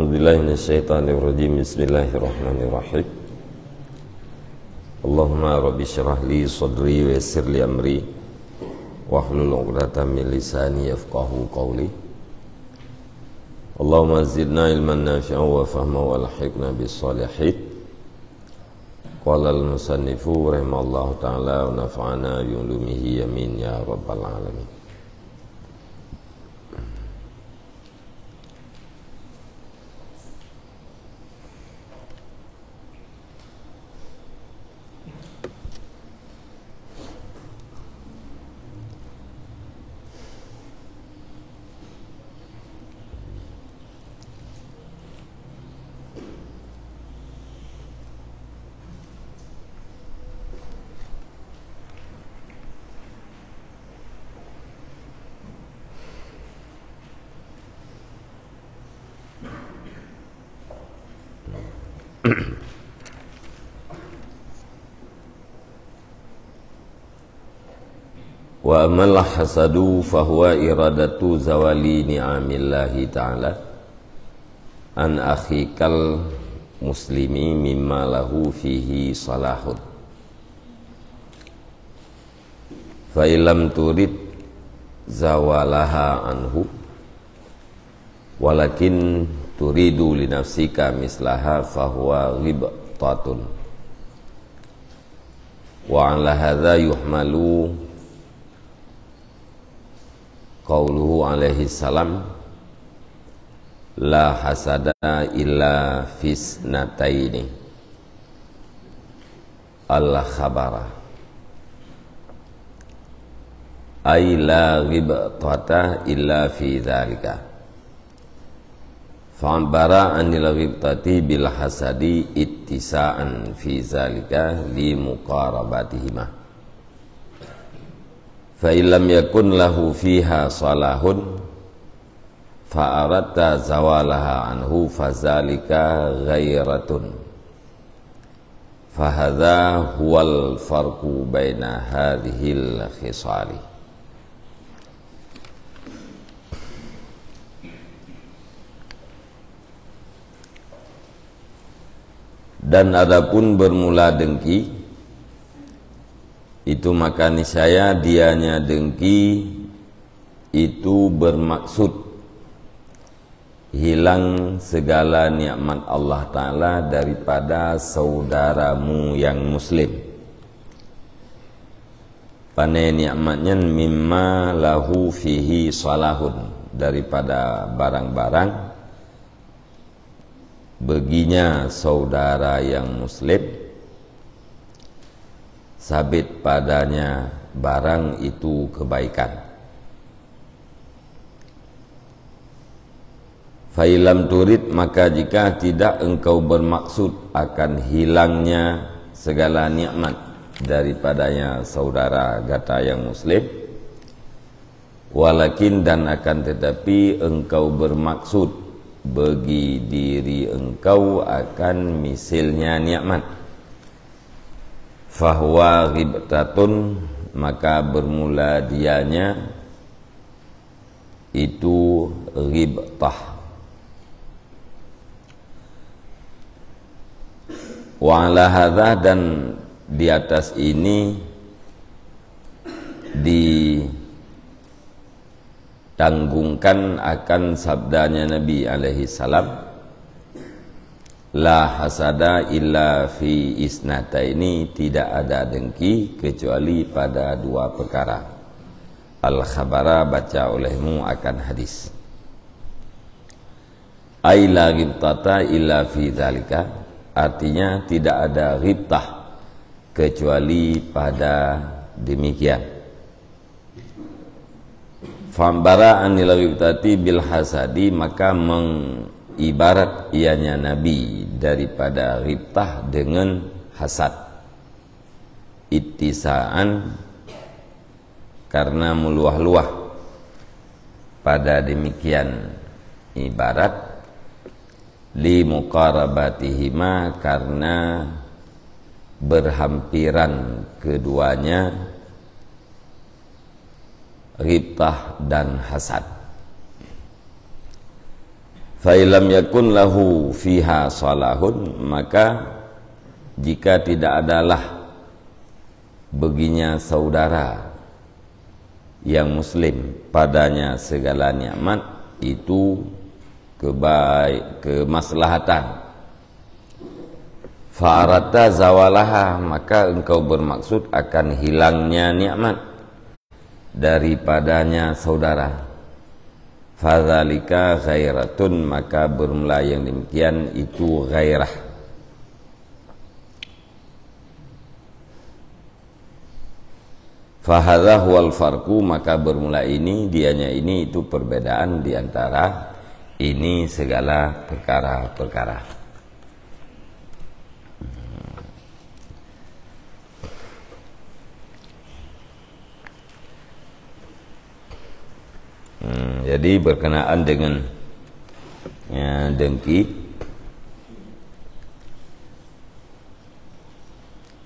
A'udzubillahi minasyaitonirrajim. Bismillahirrahmanirrahim. Allahumma rabbi syrah li sadri wa yassir li amri wahlul 'uqdatam min lisani yafqahu qawli. Allahumma zidna ilman nafi'an wa fahman wa alhiqna bis salihin. Qala al-musannifu rahimallahu ta'ala wa nafa'ana bi ulumihi amin ya rabbal alamin. Wa amal hasadu fahuwa iradatu zawali ni'amillahi ta'ala an akhikal muslimi mimma lahu fihi salahun fa illam turid zawalaha anhu walakin turidu li nafsika mislaha fahuwa ghibtatun wa ala hadha yuhmalu qauluhu alaihi salam la hasada illa fisnataini al khabara ay la ghibtata illa fi dhalika fa'ambara anil ghibtati bil hasadi ittisa'an fi dhalika li muqarabatihima fa illam yakun lahu fiha salahun fa aradta zawalaha anhu fazalika ghairatun fa hadza huwal farqu baina hadhil khisali. Dan adapun bermula dengki itu maka niscaya dianya dengki itu bermaksud hilang segala nikmat Allah Ta'ala daripada saudaramu yang muslim. Pane nikmatnya mimma lahu fihi salahun, daripada barang-barang baginya saudara yang muslim sabit padanya barang itu kebaikan. Fa'ilam turid, maka jika tidak engkau bermaksud akan hilangnya segala nikmat daripadanya saudara gata yang muslim, walakin dan akan tetapi engkau bermaksud bagi diri engkau akan misilnya nikmat, fahuwa ghibtatun, maka bermula dianya itu ghibtah. Wa ala hadza, dan di atas ini ditanggungkan akan sabdanya Nabi alaihi salam, la hasada illa fi isnataini, tidak ada dengki kecuali pada dua perkara. Al khabara, baca olehmu akan hadis. Ay la ghibtata illa fi dzalika, artinya tidak ada ghibtah kecuali pada demikian. Fambara anil ghibtati bil hasadi, maka ibarat ianya Nabi daripada ghibtah dengan hasad, ittisaan, karena meluah-luah pada demikian ibarat, li muqarabatihima, karena berhampiran keduanya ghibtah dan hasad. fa illam yakun lahu fiha salahun, maka jika tidak adalah baginya saudara yang muslim padanya segala nikmat, itu kemaslahatan, fa'arata zawalaha, maka engkau bermaksud akan hilangnya nikmat daripadanya saudara, fadzalika ghairatun, maka bermula yang demikian itu ghairah. Fahadha huwal farqu, maka bermula ini, dianya ini, itu perbedaan di antara ini segala perkara-perkara. Jadi berkenaan dengan dengki,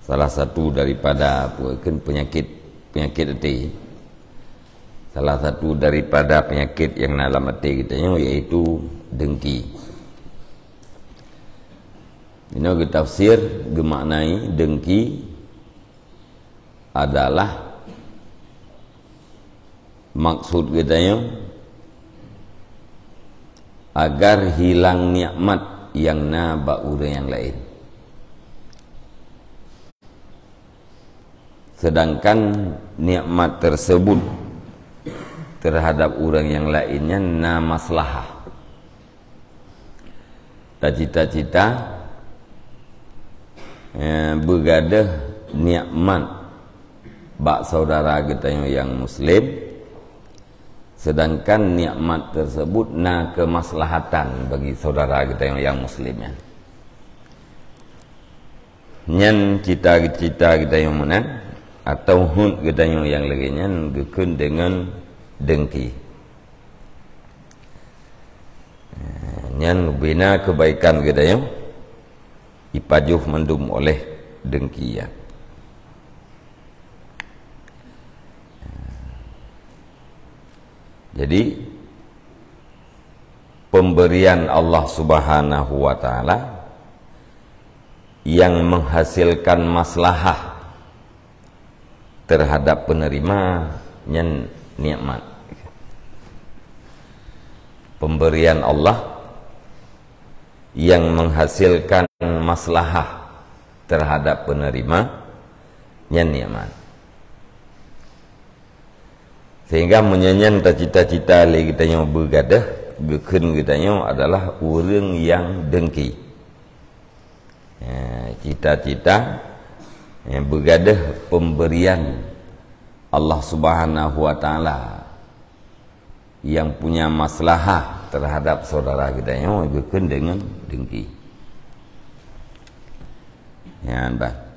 salah satu daripada penyakit hati, salah satu daripada penyakit yang dalam hati kita yaitu dengki. Ini kita tafsir gemaknai dengki adalah maksud kita agar hilang nikmat yang naba orang yang lain, sedangkan nikmat tersebut terhadap orang yang lainnya na maslahah. Cita-cita begadah nikmat bak saudara kita yang muslim, sedangkan nikmat tersebut na kemaslahatan bagi saudara kita yang muslimnya. Nyan cita-cita kita yang mana atau hun kita yang lainnya gekun dengan dengki. Nyan bina kebaikan kita yang ipajuh mendum oleh dengki ya. Jadi pemberian Allah Subhanahu wa taala yang menghasilkan maslahah terhadap penerima nikmat. Pemberian Allah yang menghasilkan maslahah terhadap penerima nikmat. Sehingga menyanyian cita-cita kita yang bergadah gekun kita yang adalah orang yang dengki. Cita-cita yang bergadah pemberian Allah Subhanahu wa taala yang punya maslahah terhadap saudara kita yang gekun dengan dengki. Ya, Mbak.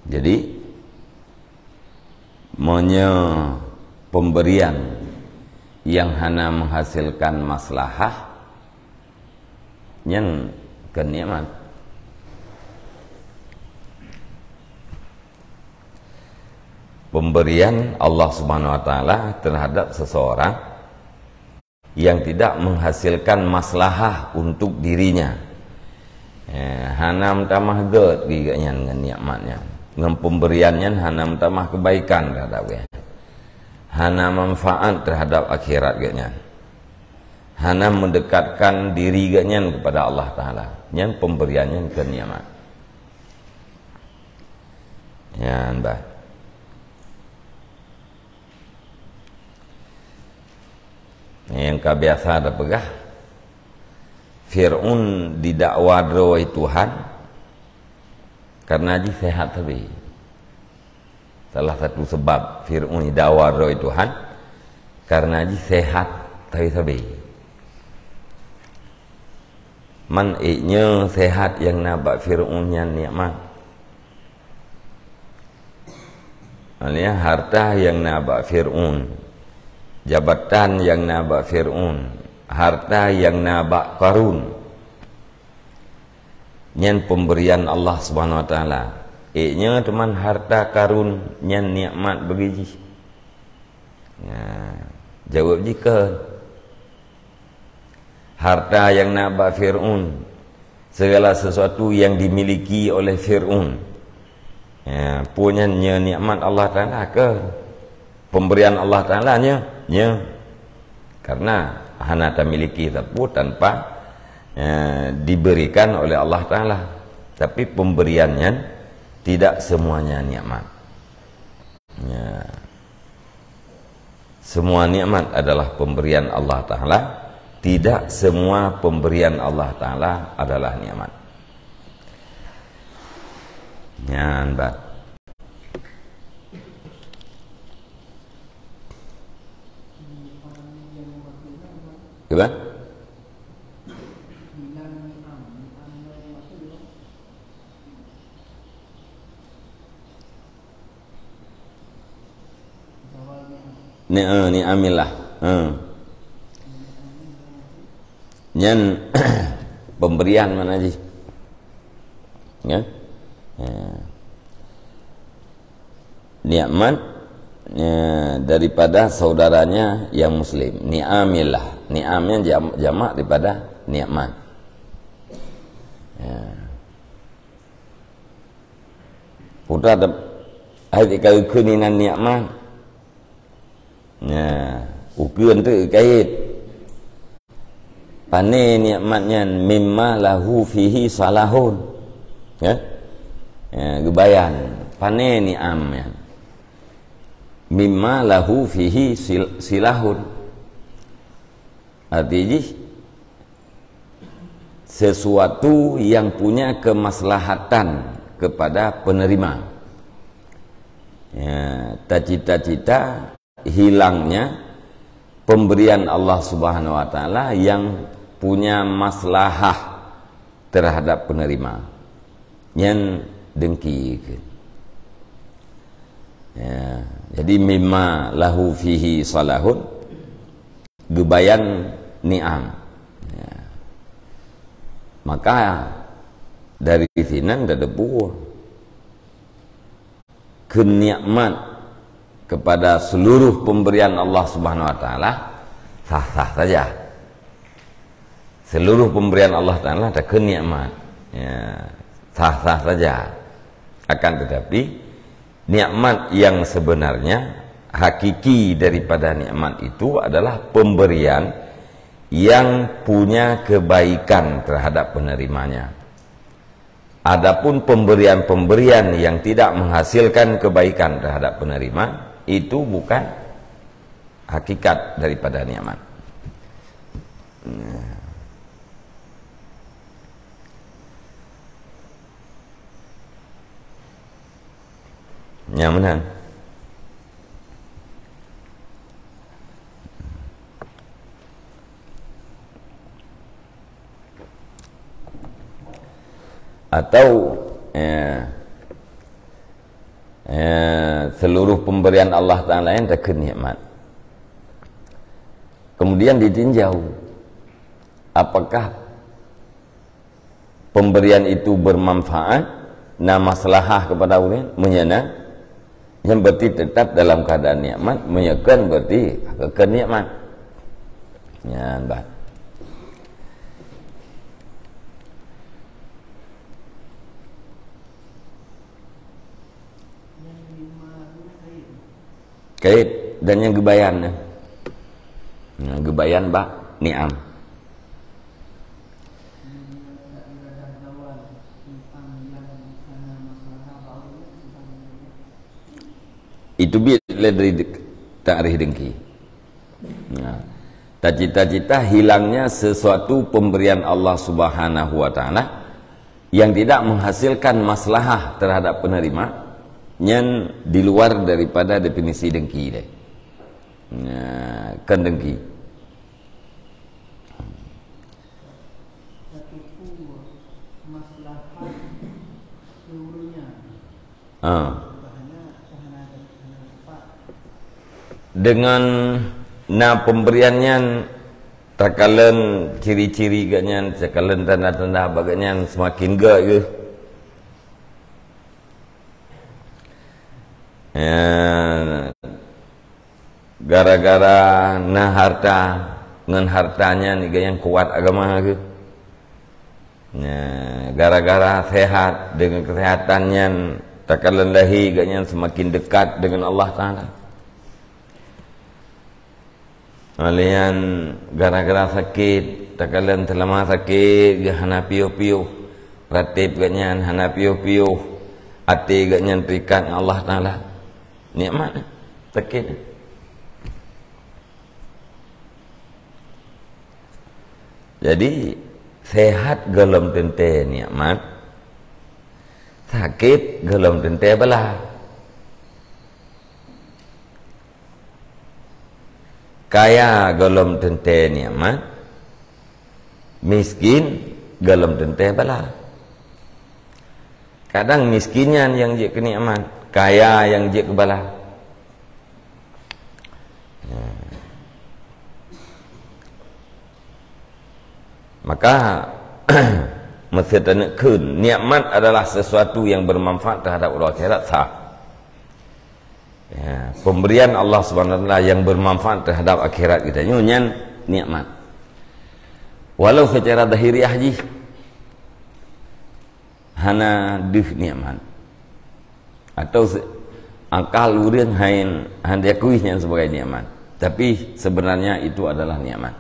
Jadi pemberian yang hanya menghasilkan maslahah yang kenikmat. Pemberian Allah Subhanahu wa taala terhadap seseorang yang tidak menghasilkan maslahah untuk dirinya. Hanam tamah ged giganya dengan nikmatnya. Dengan pemberiannya hanam tamah kebaikan terhadapnya. Hana manfaat terhadap akhirat gaknya. Hana mendekatkan diri gaknya kepada Allah Ta'ala. Yang pemberiannya ke nikmat. Ya, Mbah. Yang kebiasa ada pegah. Fir'aun didakwa drawai Tuhan karena dia sehat tadi. Salah satu sebab Fir'aun didakwa drawai Tuhan karena dia sehat tadi. Man iknya sehat yang nabak Fir'aunnya nikmat. Maksudnya harta yang nabak Fir'aun, jabatan yang nabak Fir'aun, harta yang nabak Qarun. Nyan pemberian Allah Subhanahu wa taala Nya teman harta karun nyan nikmat bagi. Jawab jika harta yang nak ba Fir'aun, segala sesuatu yang dimiliki oleh Fir'aun, punya nikmat Allah Ta'ala ke pemberian Allah Ta'ala nya karena hana tak miliki tapi tanpa diberikan oleh Allah Ta'ala, tapi pemberiannya tidak semuanya nikmat. Semua nikmat adalah pemberian Allah Ta'ala, tidak semua pemberian Allah Ta'ala adalah nikmat. Nyan bat gimana? Ni amilah. Nyan pemberian mana sih? Ya? Nikmat daripada saudaranya yang muslim. Ni'amillah. Ni'amnya jamak daripada nikmat. Putra hari kau kuninan nikmat. Ukuran tu kait pane nikmatnya mimma lahu fihi salahun, gebayan pane ni'amnya mimma lahu fihi silahun, artinya sesuatu yang punya kemaslahatan kepada penerima. Cita-cita hilangnya pemberian Allah Subhanahu wa Ta'ala yang punya maslahah terhadap penerima, yang dengki. Jadi mimma lahu fihi salahun, gebayan ni'am. Maka dari sinan ada buah kenikmat kepada seluruh pemberian Allah Subhanahu wa Ta'ala sah-sah saja. Seluruh pemberian Allah Ta'ala ada kenikmat, sah-sah saja. Akan tetapi nikmat yang sebenarnya hakiki daripada nikmat itu adalah pemberian yang punya kebaikan terhadap penerimanya. Adapun pemberian-pemberian yang tidak menghasilkan kebaikan terhadap penerima, itu bukan hakikat daripada nikmat. Yang mana? Atau seluruh pemberian Allah Ta'ala yang tak nikmat. Kemudian ditinjau apakah pemberian itu bermanfaat, maslahah kepada orang, menyenang, yang berarti tetap dalam keadaan nikmat, menyekan berarti kenikmat. Ya, baik. Kait dan yang gebayan, gebayan bak ni'am. Itu bila dari ta'rif dengki. Cita-cita hilangnya sesuatu pemberian Allah Subhanahu wa Ta'ala yang tidak menghasilkan maslahah terhadap penerima, yang di luar daripada definisi dengki deh. Kan dengki. Dengan pemberiannya takalan ciri-ciri ganyan, takalan tanda-tanda bagainya semakin gak ke gara-gara nah harta ngan hartanya ni yang kuat agama ke. Gara-gara sehat dengan kesehatannya takalan lahi ganyan semakin dekat dengan Allah Ta'ala. Alian gara-gara sakit takalan selama sakit hana piuh-piuh ratib ganyan hana piuh-piuh hati ganyan terikat dengan Allah Ta'ala. Nikmat sakit. Jadi sehat gelom tente nikmat, sakit gelom tente bala. Kaya gelom tente nikmat, miskin gelom tente bala. Kadang miskinnya yang je kenikmat, kaya yang je kebala. Maka mesti tenekun nikmat adalah sesuatu yang bermanfaat terhadap orang akhirat sah. Pemberian Allah Subhanahu wa taala yang bermanfaat terhadap akhirat kita nyan nikmat. Walau secara zahiriah ji hana dih nikmat. Atau akal urang hain hande kuihnya sebagai nikmat. Tapi sebenarnya itu adalah nikmat.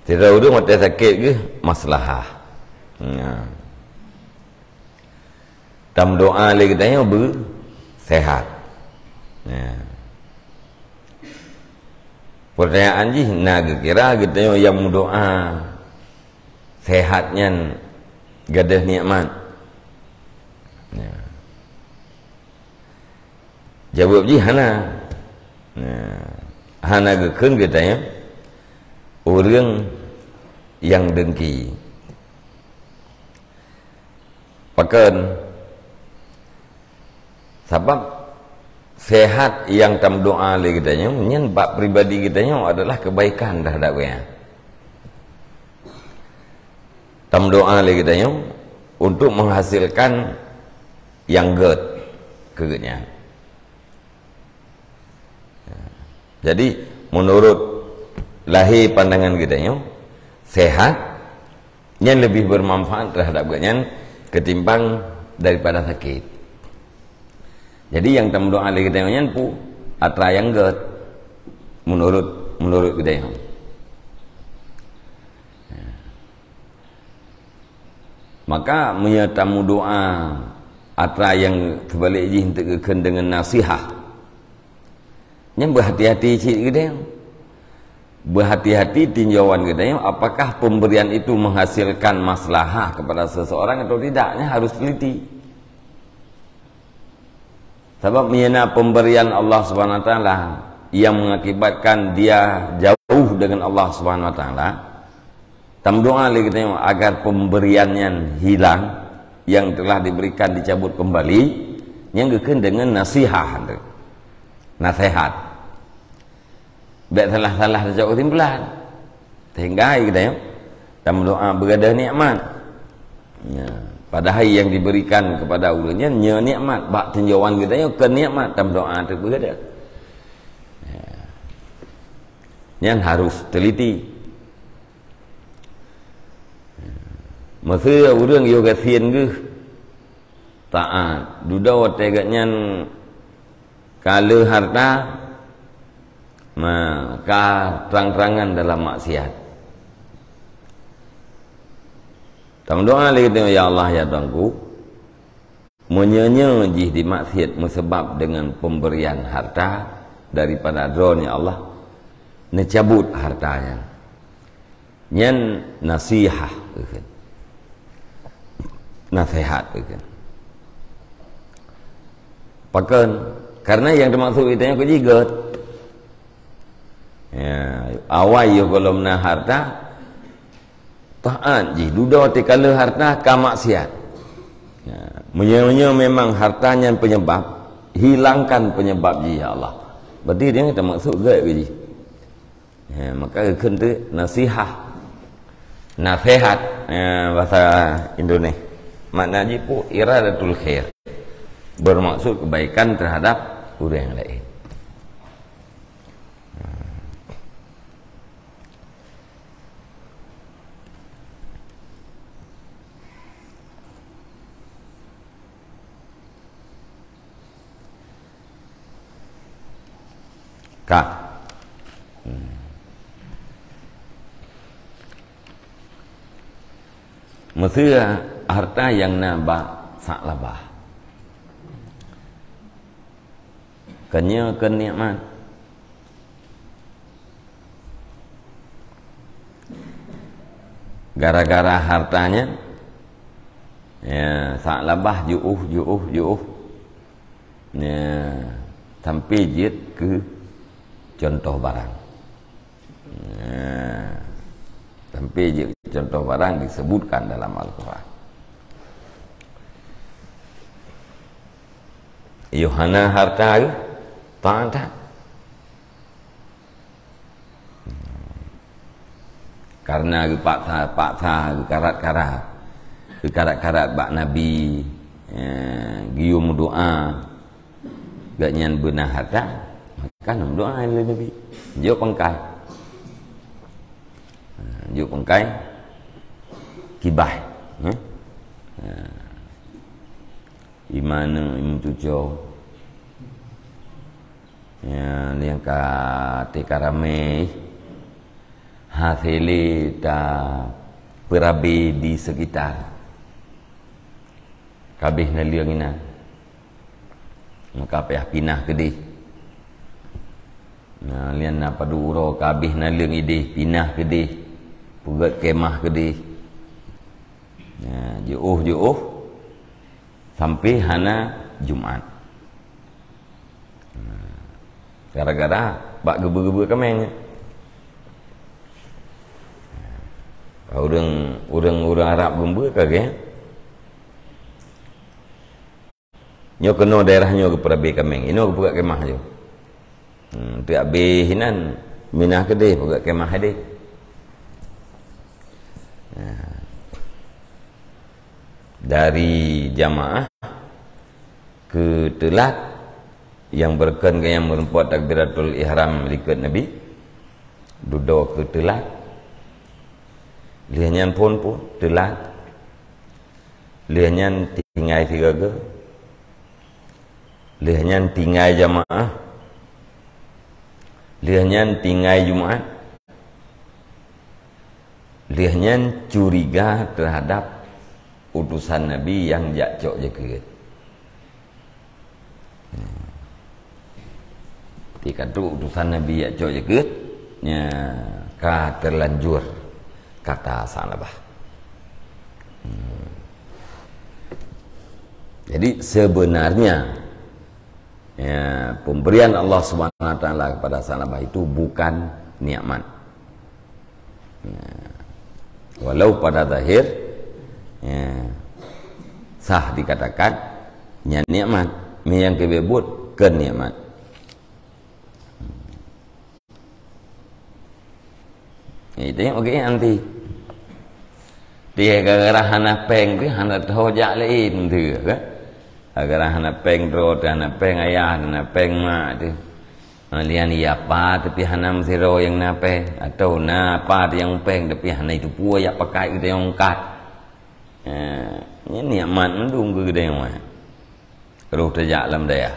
Tidak udah mati sakit ke maslahah. Dalam doa lagi katanya sehat. Pertanyaan ji nak kira katanya yang doa sehatnya gadah nikmat. Jawab ji hana. Hana gekeun katanya orang yang dengki. Pakan sebab sehat yang tam doa li katanya nyen bab pribadi kitanya adalah kebaikan terhadapnya. Tam doa li katanya untuk menghasilkan yang good kegenya. Jadi menurut lahir pandangan kitanya sehat yang lebih bermanfaat terhadap kitanya ketimbang daripada sakit. Jadi yang tam doa lagi kitanya pu atra yang good menurut kitanya. Maka menyatamu doa atra yang kebalik ji hentekeun dengan nasihat. Yang berhati-hati cik kita, berhati-hati tinjauan kita, apakah pemberian itu menghasilkan maslahah kepada seseorang atau tidaknya harus teliti. Sebab menyenang pemberian Allah Subhanahu wa taala yang mengakibatkan dia jauh dengan Allah Subhanahu wa taala. Tam doa lagi kita agar pemberiannya hilang yang telah diberikan dicabut kembali, yang gekeun dengan nasihat. Nasihat. Baik salah-salah sejauh ketimpulan. Sehingga kita dalam doa berada nikmat. Padahal yang diberikan kepada ulunnya nya nikmat. Bak tinjauan kita ke nikmat dalam doa itu berada. Yang harus teliti. Masa orang yoga sian ke taat duda tegaknya kalau harta maka terang-terangan dalam maksiat. Dalam doa lagi tengok ya Allah ya Tuhanku, menyenya jih di maksiat mesebab dengan pemberian harta daripada drone ya Allah, necabut hartanya. nyen nasihah nasihat pakan karena yang dimaksud itu yang kejigat ya awal yo kalau mena harta taat ji duda tikala harta ka maksiat ya menye memang hartanya penyebab hilangkan penyebab ji ya Allah berarti dia kita maksud gak ke ji ya maka kan tu nasihat bahasa Indonesia maknanya pun iradatul khair bermaksud kebaikan terhadap orang lain. Kak mesti harta yang nabak saklabah kenya kenikmat gara-gara hartanya ya saklabah juuh ya sampai jid ke contoh barang ya, sampai contoh barang disebutkan dalam Al-Quran. Yohana harta taat karena paksa karat-karat bak Nabi gium doa gak nyan benar harta maka nam doa oleh Nabi jo pengkai kibah imana imtujo ya yang ka tekarame hathili ta perabi di sekitar kabeh na liang ina maka payah pinah kedih nah lian na paduro kabeh na liang idih pinah kedih pugat kemah kedih ya jauh sampai hana Jumat gara-gara bak gebu-gebu kemeng orang Arab gembu kagak nyo kena daerahnya ke perabi kemeng ini buka kemah jo tu abih hinan minah kedih buka kemah hadih dari jamaah ke telat yang berken yang merempuat takbiratul ihram ikut Nabi duduk ke telat lihanyan pun telat lihanyan tinggal tiga ke lihanyan tinggal jamaah lihanyan tinggal Jumat lihanyan curiga terhadap utusan Nabi yang jakcok jeket ketika itu utusan Nabi jakcok jeket nya ka terlanjur kata salabah jadi sebenarnya ya, pemberian Allah Subhanahu wa taala kepada salabah itu bukan nikmat ya, walau pada zahir ya, sah dikatakan nya nikmat yang kebebut ke nikmat itu yang oke nanti dia gara-gara hana peng tu hana hojak lain tu kan gara-gara hana peng ro hana peng ayah hana peng mak tu lian iya apa tapi hana mesiro yang nape atau apa yang peng tapi hana itu pua ya pakai itu yang kat ini nikmat mendung ke gede mah kalau terjak dalam daya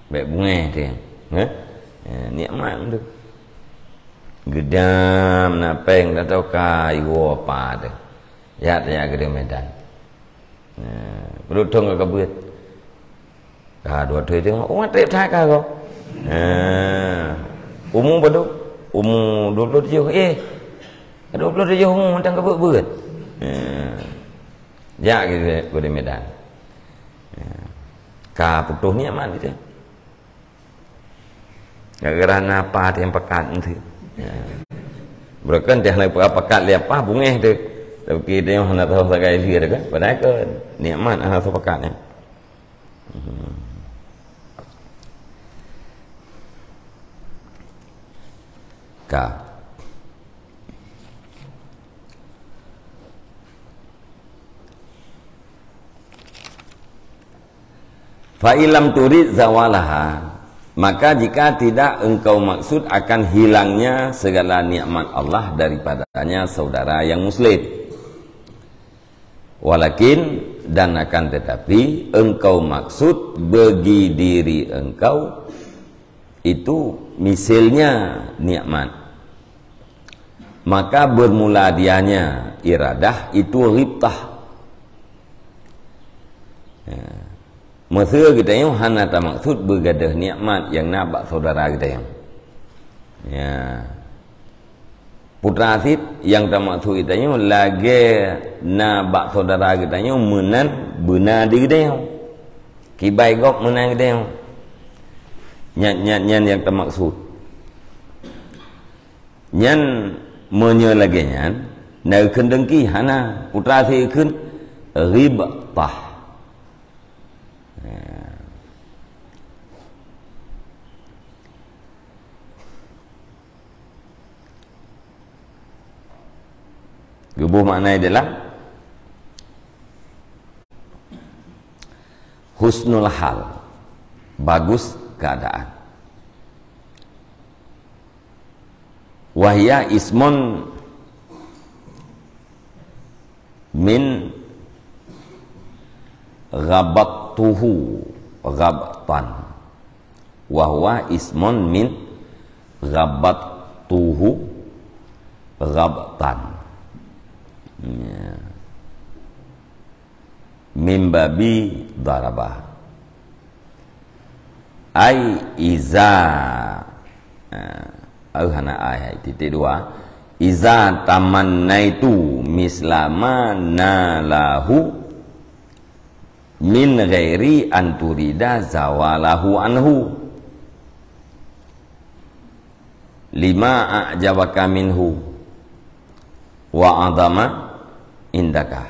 baik bunga tu nikmat mendung gedam na peng dah tahu kai wo apa tu ya gede medan berutong ke kabut dua tu tengok orang trip tak kau umum bodoh umur 27 27 umur tang kebut-but. Ya gitu di Medan. Ka putuh ni aman gitu. Gara-gara napa yang pekat itu. Berkan dia nak pekat lepas bungeh tu. Tapi dia nak tahu sagai dia kan. Padahal ke nikmat ana tu pekatnya. Ka fa'ilam turid zawalaha, maka jika tidak engkau maksud akan hilangnya segala nikmat Allah daripadanya saudara yang muslim, walakin dan akan tetapi engkau maksud bagi diri engkau itu misalnya nikmat, maka bermula dianya iradah itu ghibtah. Masa kita yang hana tak maksud bergadah nikmat yang nak saudara kita yang. Ya. Putra asid yang tak maksud kita yang lagi nak saudara kita yang menan benar di kita yang. Kibai gop menan kita yang. Nyan yang tak maksud. Nyan menyelaginya nak kendengki hana putra asid kun ghibtah. Gebuh maknanya adalah husnul hal, bagus keadaan. Wahya ismun min ghabattuhu ghabtan, wahwa ismun min ghabattuhu ghabtan. Ya. Mimbabi darabah ai iza hana ayat titik 2 iza tamannaitu mislama nalahu min ghairi anturida zawalahu anhu lima a'jabaka minhu wa adama indaka.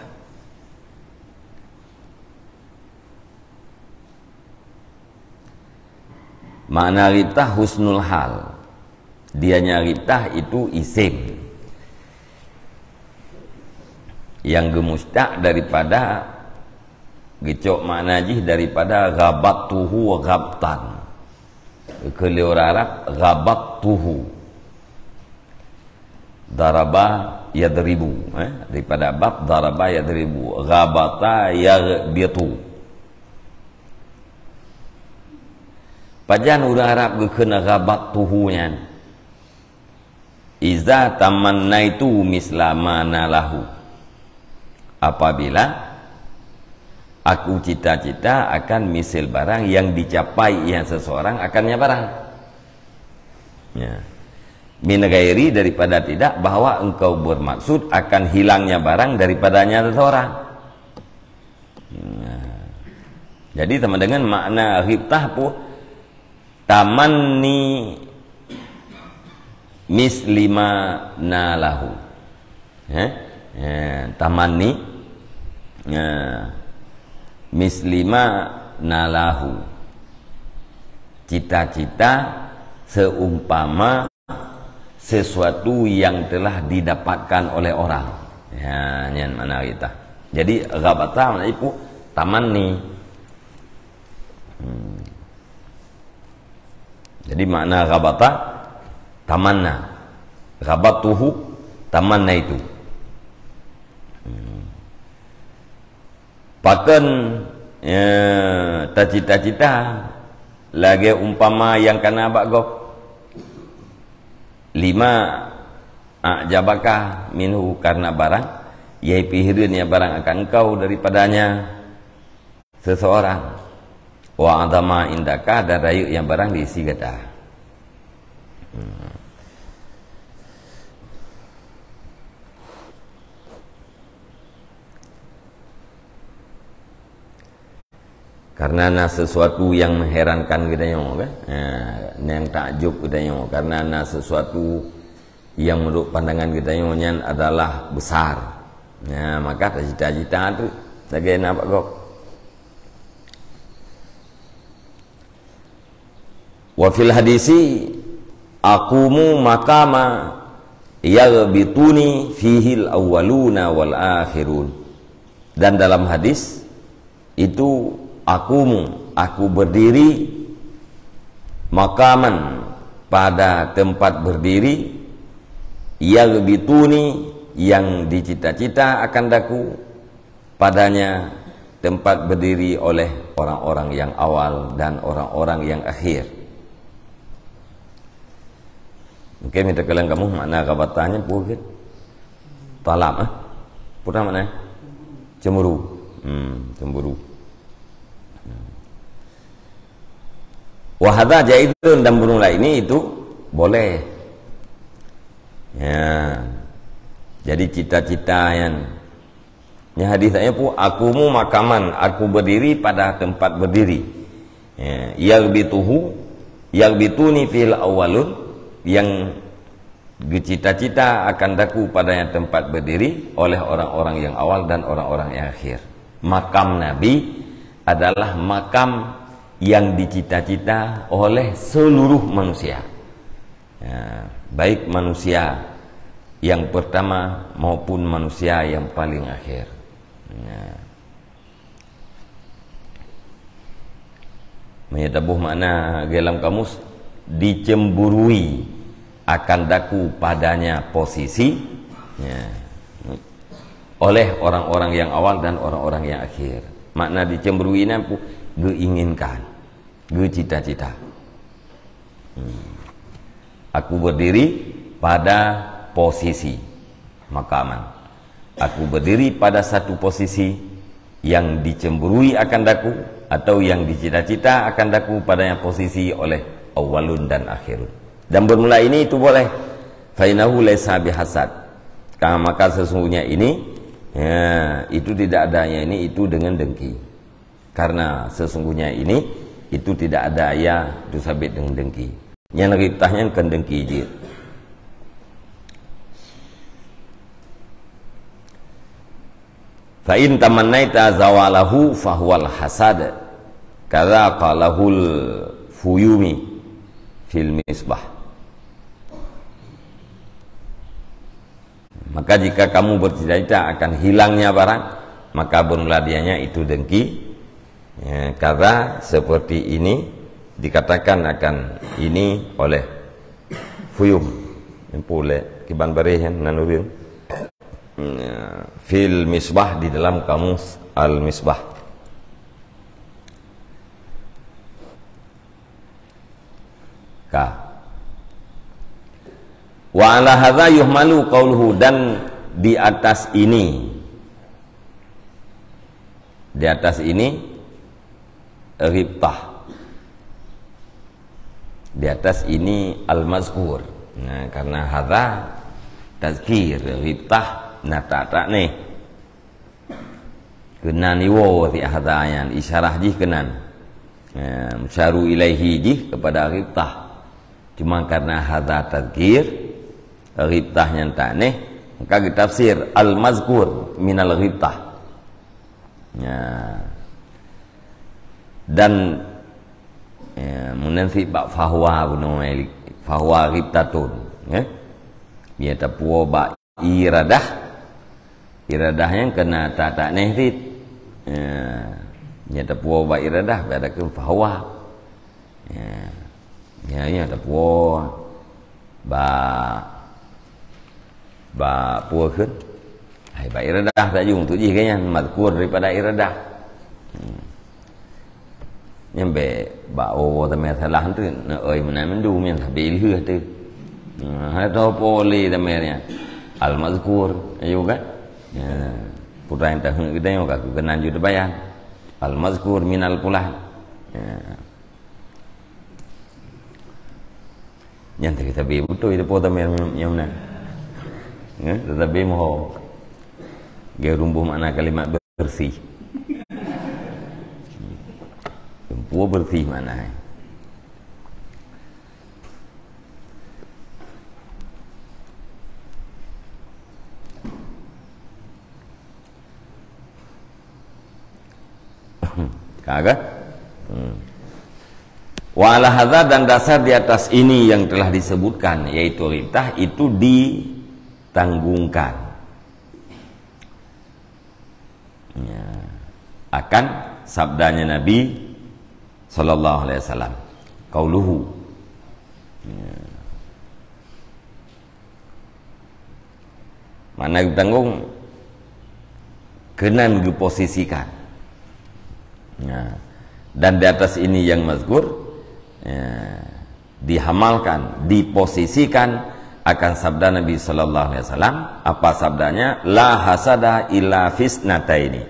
Makna ghibtah husnul hal. Dianya ghibtah itu isim yang gemustaq daripada gecok makna jih daripada ghabattuhu ghabtan. Kalau orang Arab ghabattuhu daraba yadribu, daripada bab daraba yadribu, ghabata yaghbitu. Pajan orang Arab kena ghabattuhu nya iza tamannaitu mislama nalahu, apabila aku cita-cita akan misal barang yang dicapai yang seseorang akannya barang ya. Min ghairi daripada tidak, bahwa engkau bermaksud akan hilangnya barang daripadanya seseorang. Jadi sama dengan makna ghibtah pun tamanni mislima nalahu. Tamanni mislima nalahu, cita-cita seumpama sesuatu yang telah didapatkan oleh orang. Ya, nyan mana kita. Jadi ghabata makna itu tamanni. Jadi makna ghabata tamanna. Ghabatuhu tamanna itu. Pakan ya, cita-cita lagi umpama yang kena bagok lima a'jabaka minhu, karena barang yai pihirnya barang akan engkau daripadanya seseorang, wa adama indaka, dan rayu yang barang diisi gata. karena sesuatu yang mengherankan kita kan, yang takjub kita karena sesuatu yang menurut pandangan kita adalah besar, maka cita-cita tu sebagai nampak kok. Wa fil hadisi aqumu maqama yaghbituni fihil awwaluna wal akhirun. Dan dalam hadis itu aku berdiri makaman pada tempat berdiri yaghbituni yang dicita-cita akan daku padanya tempat berdiri oleh orang-orang yang awal dan orang-orang yang akhir. Mungkin minta kalian kamu makna kabatanya bukan talab pernah mana cemburu, cemburu. Wahada jaidun, dan bermula ini itu boleh. Ya. Jadi cita-cita yang hadisnya pun akumu makaman, aku berdiri pada tempat berdiri. Ya, yaghbituni fil awwalun, yang cita-cita akan daku padanya tempat berdiri oleh orang-orang yang awal dan orang-orang yang akhir. Makam Nabi adalah makam yang dicita-cita oleh seluruh manusia, ya, baik manusia yang pertama maupun manusia yang paling akhir. Ya. Menyatabuh makna dalam kamus dicemburui akan daku padanya posisi, ya, oleh orang-orang yang awal dan orang-orang yang akhir. Makna dicemburui ini pun geinginkan, gecita-cita. Aku berdiri pada posisi makaman. Aku berdiri pada satu posisi yang dicemburui akan daku atau yang dicita-cita akan daku padanya posisi oleh awalun dan akhirun. Dan bermula ini itu boleh. Fainahu laysa bihasad. Karena maka sesungguhnya ini, ya, itu tidak adanya ini itu dengan dengki. Karena sesungguhnya ini itu tidak ada ya itu sabit dengan dengki. Yang ritahnya kan dengki je. Fa in tamannaita zawalahu fahuwal hasad. Kadza qalahul fuyumi fil misbah. Maka jika kamu bercita-cita akan hilangnya barang, maka bermula dianya itu dengki. Ya, karena seperti ini dikatakan akan ini oleh Fuyum oleh Kiban Barihan Nanuril fil misbah di dalam kamus al misbah. Wa ala hadza yuhmalu qauluhu, dan di atas ini ribtah, di atas ini al-mazkur. Nah, karena hadza tazkir, ribtah natata nih kenan iwo fi hadza isyarah jih kenan, musyaru ilaihi jih kepada ribtah. Cuma karena hadza tazkir, ribtahnya taneh, maka ditafsir al-mazkur minal ribtah. Ya. Dan menanti bak fahwa bunoi fahwa ribtatun, ya. Dia tapuo bak iradahnya kena tak nehrit. Dia tapuo bak iradah pada ke fahwa. Ya tapuo ba pua khut. Hai ba iradah tak jung tu ji kayaknya mazkur daripada iradah. Nyambe ba o ta me salah tu na oi mana mendu men tabil hư tu. Ha to poli ta me nya al mazkur ayu kan. Putra yang tak hư kita ka kenan ju bayan. Al mazkur minal pulah. Yang kita be betul itu po ta me yang mana. Tetapi mau dia rumbuh makna kalimat bersih. Wa bersih mana? Kagak? Wa ala hadza, dan dasar di atas ini yang telah disebutkan, yaitu ghibtah itu ditanggungkan ya, akan sabdanya Nabi sallallahu alaihi wasallam, qauluhu ya. Mana ditanggung kenan diposisikan ya. Dan di atas ini yang mazkur ya, dihamalkan, diposisikan akan sabda Nabi sallallahu alaihi wasallam. Apa sabdanya? La hasada illa fisnataini,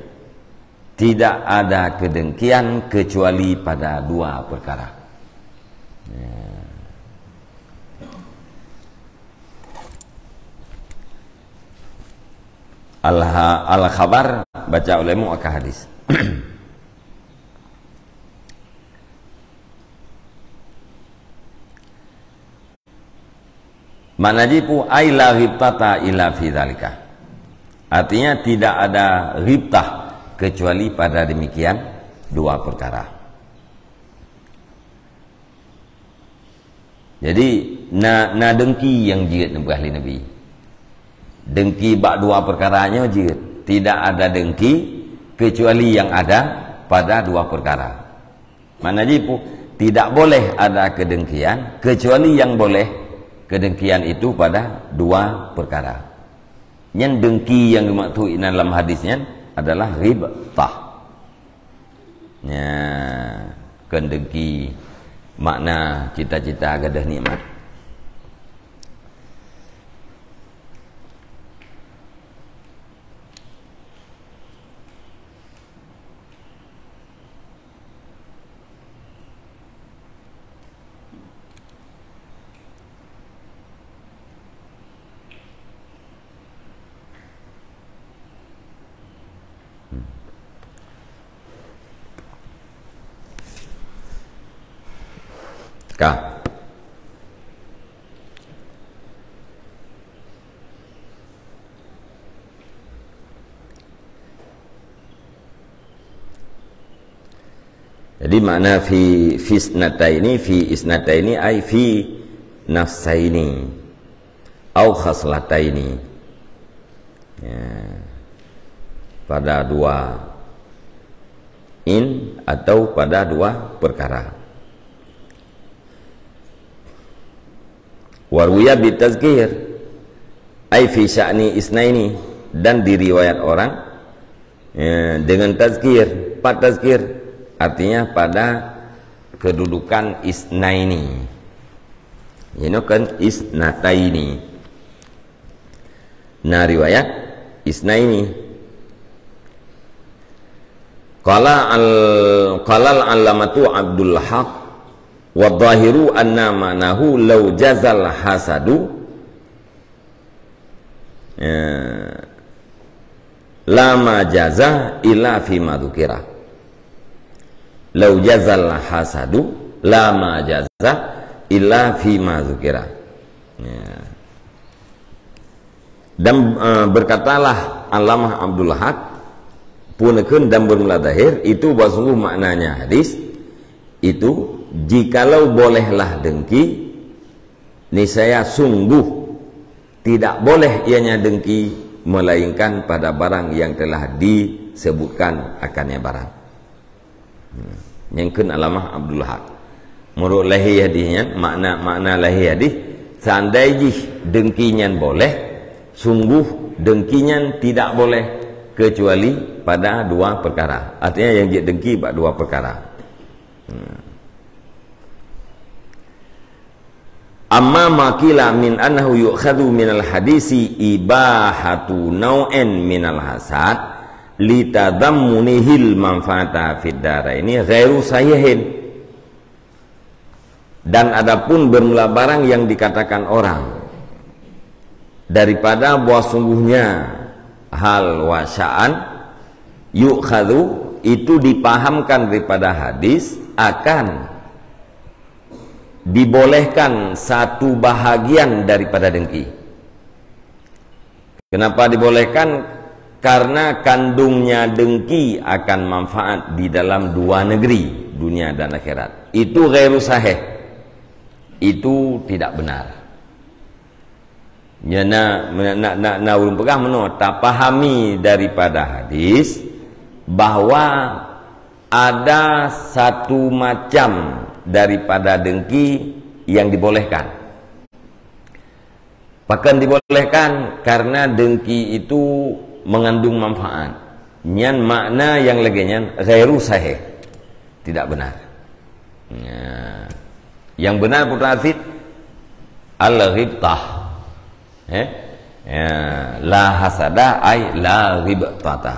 tidak ada kedengkian kecuali pada dua perkara ya. Al-khabar baca olehmu akah hadis. Manajibu ay la ghibtata illa fi dzalika. Artinya tidak ada ghibtah kecuali pada demikian dua perkara. Jadi na dengki yang jirat ahli Nabi. Dengki bak dua perkaranya jirat. Tidak ada dengki kecuali yang ada pada dua perkara. Manajibu tidak boleh ada kedengkian kecuali yang boleh kedengkian itu pada dua perkara. Yang dengki yang dimaksud dalam hadisnya adalah ghibtah. Ya, kedengki makna cita-cita gadah nikmat. Jadi makna fi isnataini, fi isnataini ay fi nafsaini au khaslataini ya, pada dua in atau pada dua perkara. Waruya bitazkir ay fi sya'ni isnaini, dan diriwayat orang ya, dengan tazkir, pak tazkir artinya pada kedudukan isnaini. Ini kan isnataini. Nah riwayat isnaini. Qala al-allamatu Abdul Haq wa dhahiru anna ma'nahu law jazal hasadu lama jaza illa fi madukira. Lau jazal hasadu lama jaza illa fi ma dzukira. Ya. Dan berkatalah Allamah Abdul Haq punekeun dan bermuladahir itu bahwa maknanya hadis itu, jikalau bolehlah dengki niscaya sungguh tidak boleh ianya dengki melainkan pada barang yang telah disebutkan akannya barang. Yang Allamah Abdul Haq menurut lahir hadisnya, makna lahir hadis, seandainya dengkinya boleh, sungguh dengkinya tidak boleh kecuali pada dua perkara. Artinya yang dia dengki pada dua perkara. Amma makila min annahu yu'khadhu minal hadisi ibahatu naw'in minal hasad litadammunihil manfaata fid daraini ghairu sahihin. Dan adapun bermula barang yang dikatakan orang daripada bahwa sungguhnya hal wasya'an yu'khadhu itu dipahamkan daripada hadis akan dibolehkan satu bahagian daripada dengki. Kenapa dibolehkan? Karena kandungnya dengki akan manfaat di dalam dua negeri, dunia dan akhirat. Itu ghairu sahih. Itu tidak benar. Ya, nak ulun pegah menurut tak pahami daripada hadis bahwa ada satu macam daripada dengki yang dibolehkan. Bahkan dibolehkan karena dengki itu mengandung manfaat. Nyan makna yang laginya ghairu sahih, tidak benar. Ya. Yang benar putra Afid al-ghibtah. Ya, la hasada ay la ghibtata.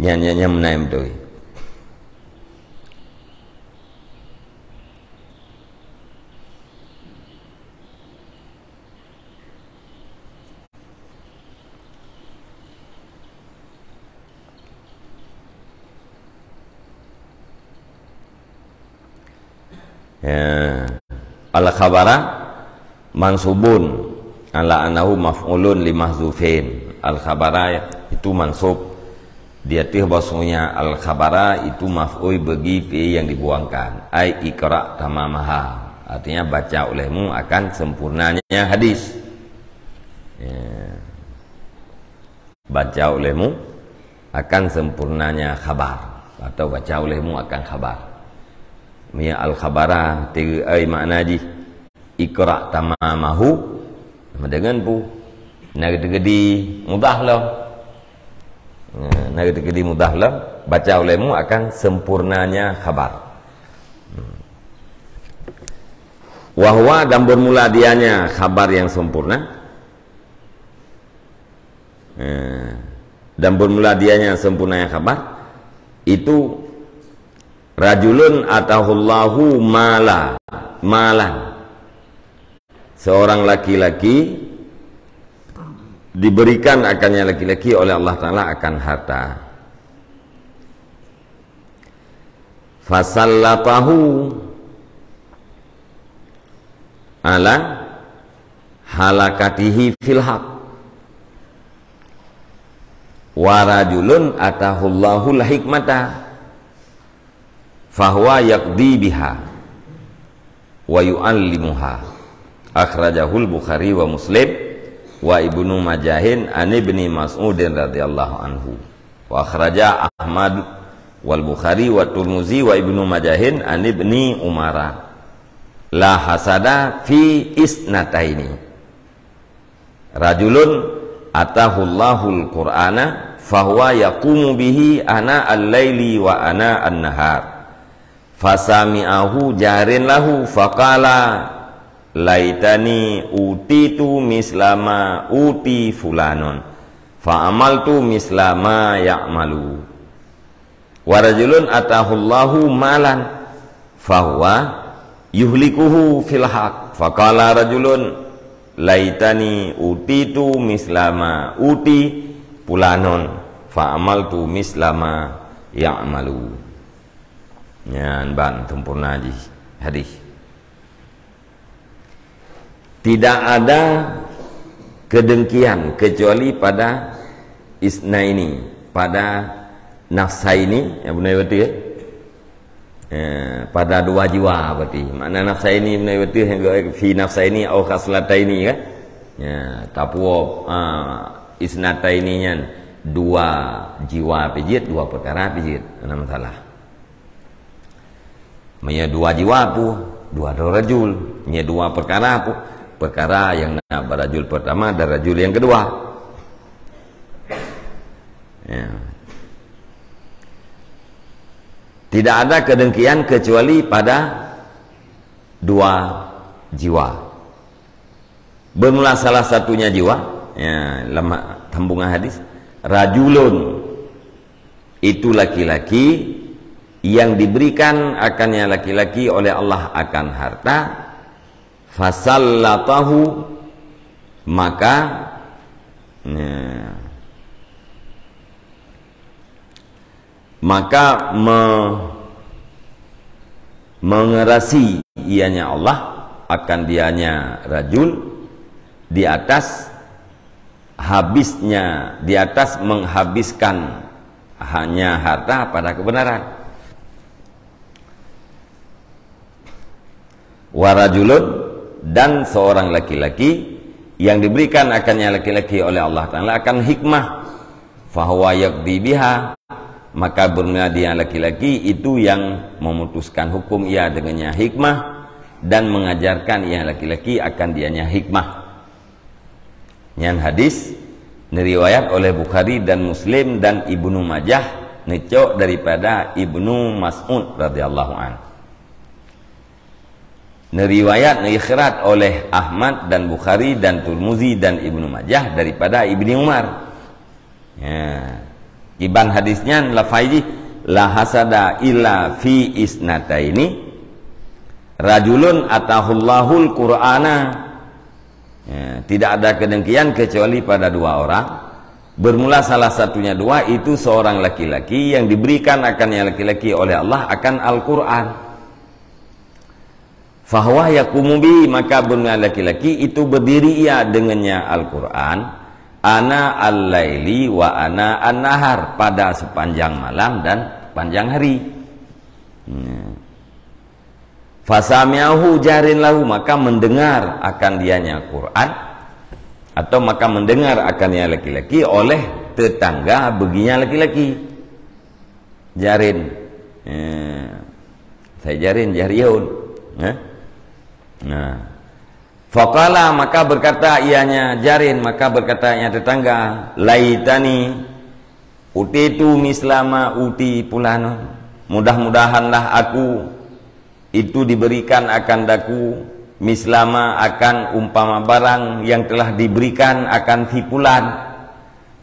Nyan menaim tu. Ya. Al-khabara mansubun ala anahu maf'ulun li mahzufin. Al-khabara itu mansub, dia tih bahasanya al-khabara itu maf'ul bagi fi yang dibuangkan, ai ikra tamamaha, artinya baca olehmu akan sempurnanya hadis. Ya. Baca olehmu akan sempurnanya khabar, atau baca olehmu akan khabar. Ya al-khabara tiga makna ji ikra tamamahu dengan pu nagedi mudah lah, nagedi mudah lah, baca olehmu akan sempurnanya khabar. Wahwa dan bermula dianya khabar yang sempurna, dan bermula dianya sempurnanya khabar itu rajulun atahullahu malan, seorang laki-laki diberikan akannya laki-laki oleh Allah Ta'ala akan harta. Fasallatahu ala halakatihi fil haq. Wa rajulun atahullahu hikmata fahuwa yaqdi biha wa yu'allimuha. Akhrajahul Bukhari wa Muslim wa Ibnu Majahin an Ibni Mas'udin radhiyallahu anhu. Wa akhraja Ahmad wal Bukhari wa Tirmizi wa Ibnu Majahin an Ibni Umara. La hasada fi isnataini. Rajulun atahullahul Qur'ana fahuwa yaqumu bihi ana al-laili wa ana an-nahar. Fasami'ahu jarin lahu faqala laitani utitu mislama uti fulanon fa'amaltu mislama ya'malu. Wa rajulun atahullahu malan fahuwa yuhlikuhu fil haq faqala rajulun laitani utitu mislama uti fulanon fa'amaltu mislama ya'malu. Nyan ban sempurna hadis. Tidak ada kedengkian kecuali pada isna ini, pada nafsa ini, ya benar betul ya? Pada dua jiwa berarti. Makna nafsa ini benar betul yang fi nafsa ini au khaslata ini kan? Ya, tapuo isnata ini nyan dua jiwa pijit, dua perkara pijit, ada masalah. Maya dua jiwa pu, dua rajul, nya dua perkara pu, perkara yang nak berajul pertama dan rajul yang kedua. Ya. Tidak ada kedengkian kecuali pada dua jiwa. Bermula salah satunya jiwa, ya, lama tambungan hadis, rajulun itu laki-laki yang diberikan akannya laki-laki oleh Allah akan harta, fasallatahu maka maka mengerasi ianya Allah akan dianya rajul di atas habisnya, di atas menghabiskan hanya harta pada kebenaran. Warajulun, dan seorang laki-laki yang diberikan akannya laki-laki oleh Allah Ta'ala akan hikmah, fahuwa yaqdi biha, maka bermula dia laki-laki itu yang memutuskan hukum ia dengannya hikmah dan mengajarkan ia laki-laki akan dianya hikmah. Yang hadis diriwayat oleh Bukhari dan Muslim dan Ibnu Majah necok daripada Ibnu Mas'ud radhiyallahu an. Neriwayat neikhrat oleh Ahmad dan Bukhari dan Tirmizi dan Ibnu Majah daripada Ibnu Umar. Ya. Iban hadisnya lafaizi la hasada illa fi isnataini rajulun atahullahul qur'ana. Ya, tidak ada kedengkian kecuali pada dua orang. Bermula salah satunya dua, itu seorang laki-laki yang diberikan akannya laki-laki oleh Allah akan Al-Quran. Fahuwa yaqumu bi, maka bermula laki-laki itu berdiri ia dengannya Al-Quran. Ana al-laili wa ana an-nahar, pada sepanjang malam dan panjang hari. Fasami'ahu jarin lahu, maka mendengar akan dianya Quran, atau maka mendengar akannya laki-laki oleh tetangga baginya laki-laki. Jarin, saya jarin jariun. Nah, faqala, maka berkata ianya jarin, maka berkata ianya tetangga, laitani utitu mislama uti pulano, mudah-mudahanlah aku itu diberikan akan daku mislama, akan umpama barang yang telah diberikan akan si fulan.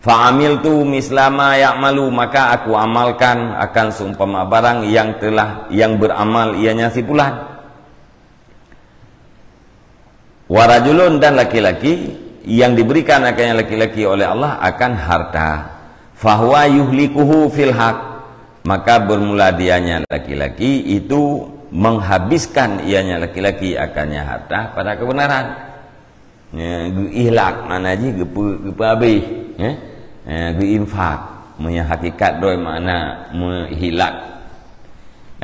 Fa'amil tu mislama ya'malu, maka aku amalkan akan seumpama barang yang beramal ianya si fulan. Warajulun, dan laki-laki yang diberikan akannya laki-laki oleh Allah akan harta. Fahuwa yuhlikuhu fil haq, maka bermula dianya laki-laki itu menghabiskan ianya laki-laki akannya harta pada kebenaran. Ihlak mana aja gepa habis, infak, punya hakikat doi makna menghilak.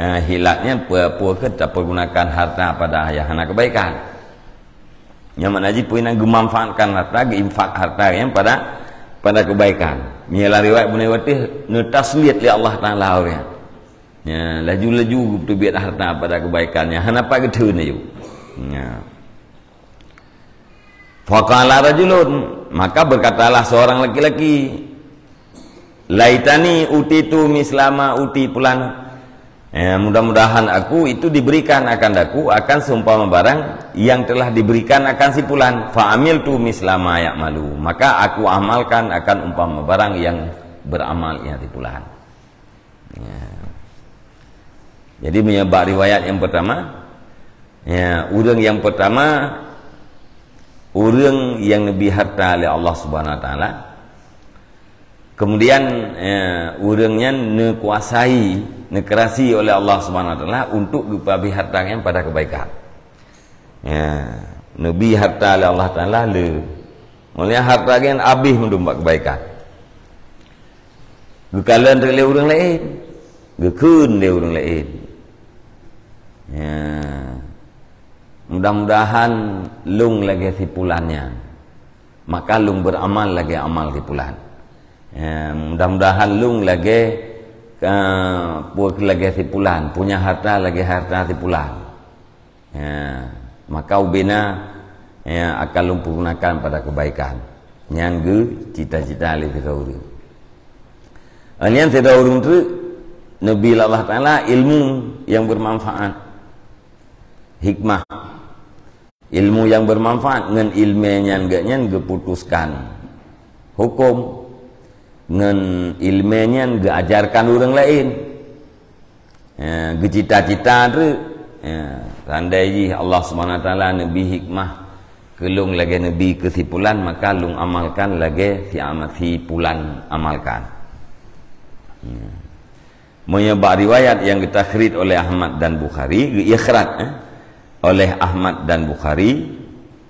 Hilaknya apa kita pergunakan harta pada ayahana kebaikan. Yang mana aja punya memanfaatkan harta, infak harta yang pada kebaikan. Menyelah riwayat bunewati netasliat li Allah Ta'ala ya. Ya, laju-laju betul biar harta pada kebaikannya. Kenapa gitu ni? Ya. Faqala rajulun, maka berkatalah seorang laki-laki, laitani utitu mislama uti pulan. Ya, mudah-mudahan aku itu diberikan akan daku akan seumpama barang yang telah diberikan akan si pulan. Fa'amil tu mislama ya'malu, maka aku amalkan akan umpama barang yang beramal yang si pulan. Ya. Jadi menyebab riwayat yang pertama, ya, orang yang pertama, orang yang lebih harta oleh Allah Subhanahu Wa Taala. Kemudian orangnya nekuasai, nekerasi oleh Allah Subhanahu Wa Taala untuk lebih harta yang pada kebaikan. Ya, lebih harta oleh Allah Taala le, oleh harta yang habis mendompak kebaikan. Gekalan dari orang lain, gekun dari orang lain. Ya, mudah-mudahan lung lagi tipulannya, maka lung beramal lagi amal tipulan. Ya, mudah-mudahan lung lagi lagi tipulan, punya harta lagi harta tipulan. Ya, maka ubina ya, akan lung gunakan pada kebaikan. Yang cita-cita lebih tahu. Yang tidak urung tu Nabi Allah Ta'ala ilmu yang bermanfaat, hikmah, ilmu yang bermanfaat dengan ilmunya enggaknya putuskan hukum, dengan ilmunya enggak ajarkan orang lain. Ya, cita-cita tu ya, tandai Allah Subhanahu Wa Taala Nabi hikmah kelung lagi Nabi kesipulan, maka lung amalkan lagi si pulan amalkan. Ya. menyebab riwayat yang ditakhrij oleh Ahmad dan Bukhari, ikhraj oleh Ahmad dan Bukhari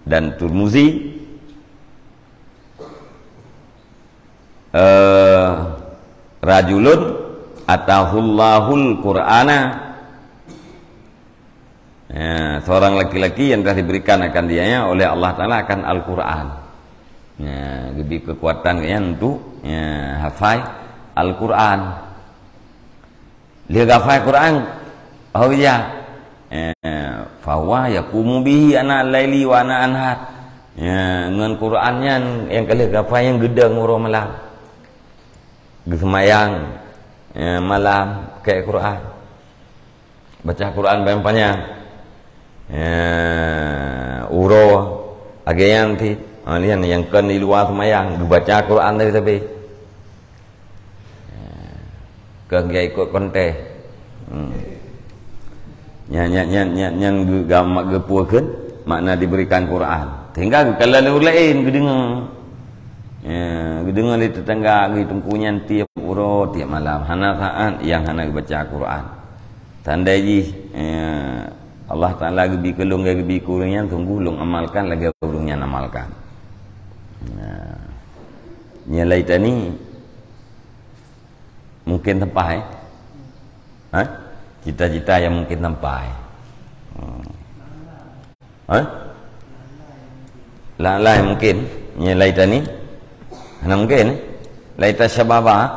dan Tirmizi, rajulun atahullahul Qur'ana, ya, seorang laki-laki yang telah diberikan akan dianya oleh Allah Ta'ala akan Al-Quran, ya, lebih kekuatan untuk ya, hafal Al-Quran. Dia hafal Quran, oh ya, fawa yaqumu bihi ana laili wa ana anhar, ya, dengan Qurannya yang kali hafal yang gedeng orang malam, semayang ya, malam kayak Quran, baca Quran banyak-banyak, ya, uro agak yang ti lihat yang kan di luar semayang baca Quran dari tapi kan dia ikut kontes yang gamak gepuakan makna diberikan Quran tinggal kalau lain gedengar ya, gedengar di tetangga di tungkunya tiap uro tiap malam hana saat yang hana baca Quran tandai ji Allah Ta'ala gebi kelung gebi kurangnya tunggu long amalkan lagi kurangnya amalkan. Nah, nyalai tani mungkin tempai, cita-cita yang mungkin tempai, lah mungkin nyalai tani, mana mungkin, laita syababa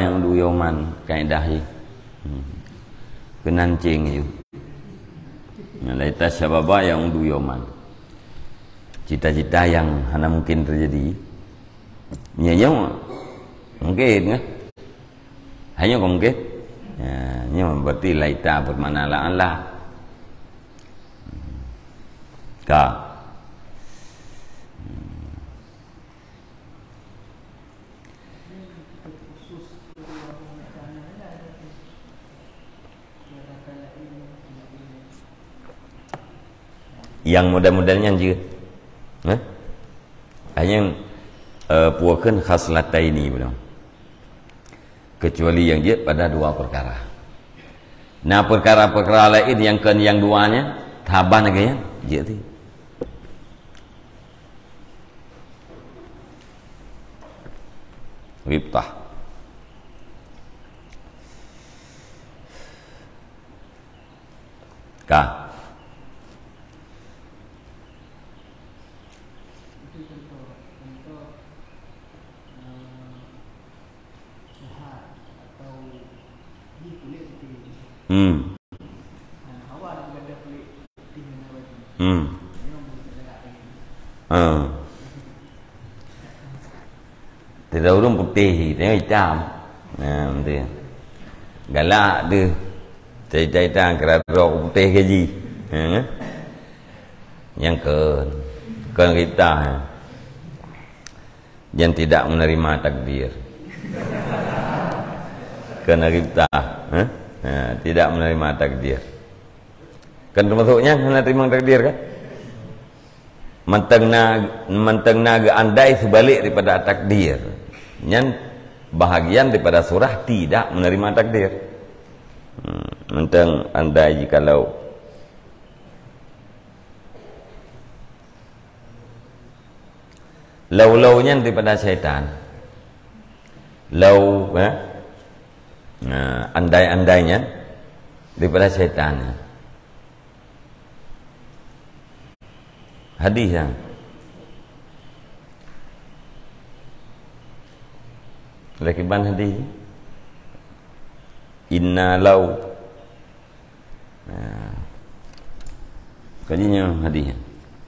yang duyoman kaidahi, kenancing itu. Laita syababa yang duyoman, cita-cita yang hanya mungkin terjadi, nyanya mungkin kan, hanya mungkin, ya, berarti laita bermakna Allah, kah? Yang model-modelnya juga hanya puakan khaslataini belum, kecuali yang dia pada dua perkara. Nah perkara-perkara lain yang yang duanya taban lagi ya dia tu ribtah kah. Tidak urung putih, tengok hitam. Nah, betul. Galak tu. Cerita-cerita kerana putih gaji. Yang kan kita yang tidak menerima takdir. Kerana kita tidak menerima takdir. Kan termasuknya kena terima takdir kan? Menteng naga andai sebalik daripada takdir. Yang bahagian daripada surah tidak menerima takdir. Menteng andai jikalau lau-launya daripada syaitan. Lau andai-andainya daripada syaitan. Hadis yang lakiban hadis inna lau kajinya hadisnya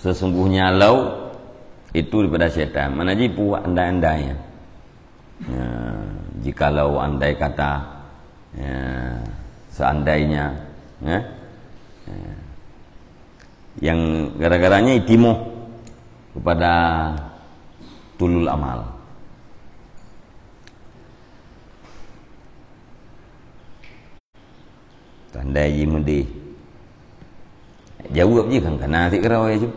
sesungguhnya lau itu daripada syaitan. Mana jipu andai-andainya jikalau andai kata seandainya yang gara-garanya itimuh kepada tulul amal. Tandai mudi jawab je kan kena tik kerau je.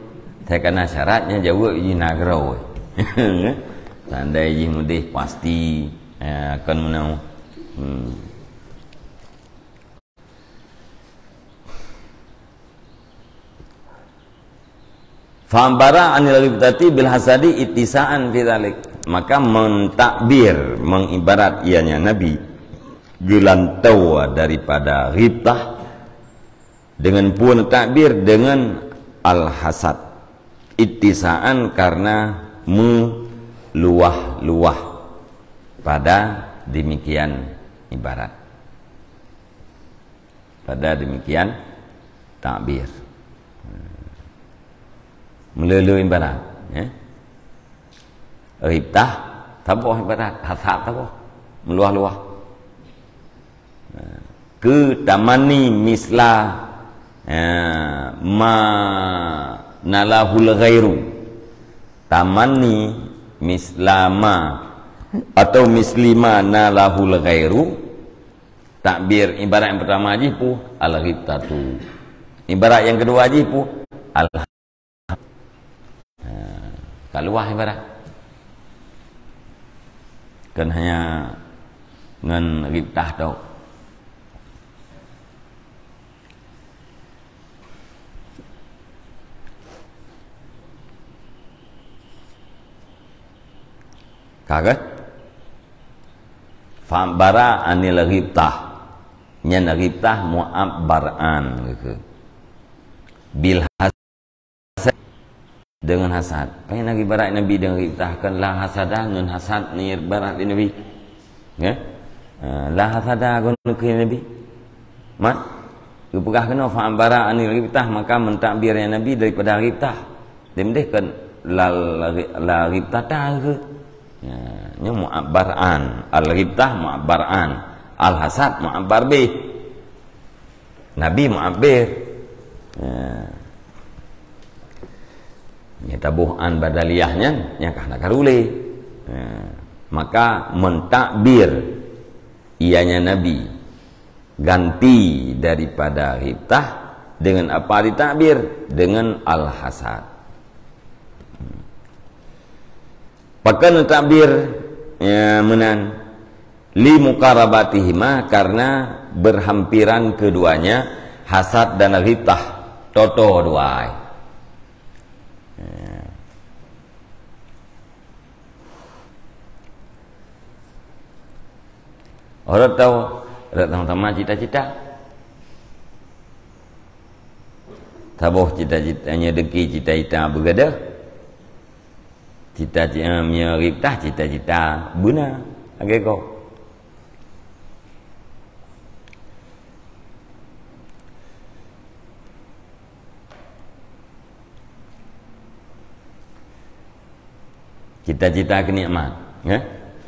Saya kena syaratnya jawab je nak kerau. Tandai je mudi pasti akan menang Fa'ambara anil ghibtati bil hasadi ittisa'an fi dzalik. Maka mentakbir, mengibarat ianya Nabi gelantau daripada ghibtah dengan pun takbir dengan al-hasad. Ittisa'an karena meluah-luah pada demikian ibarat. Pada demikian takbir. Melulu ibarat, ya. Ghibtah tabuh ibarat, hasad tabuh, meluah-luah. Ke tamani misla ma nalahul ghairu. Tamani mislama atau mislima nalahul ghairu. Takbir ibarat yang pertama aja pu al-ghibtatu. Ibarat yang kedua aja pu al kaluah ibarat kan hanya ngan ghibtah tau. Kaget fa'bara anil ghibtah nyan ghibtah mu'abbaran gitu bil dengan hasad. Pengen lagi barat Nabi dengan ghibtahkan la hasada ngan hasad ni barat di Nabi. Ya? La hasada gun ke Nabi. Mat kepegah kena fa'ambara anil ghibtah maka mentakbirnya Nabi daripada ghibtah. Demdeh kan la ghibtata ke. Ya, nya mu'abbaran, al-ghibtah mu'abbaran, al-hasad mu'abbar bih. Nabi mu'abbir. Ya tabuhan badaliyahnya yang kahna karule. Maka mentakbir ianya Nabi ganti daripada ghibtah dengan apa ditakbir? Dengan al-hasad. Pakan takbir ya menan li muqarabatihima karena berhampiran keduanya hasad dan ghibtah toto duai. Orang tahu, orang teman-teman cita-cita. Tabuh cita-citanya deki cita-cita bergadah. Cita-cita ghibtah cita-cita guna agak kau. Cita-cita kenikmat, ya?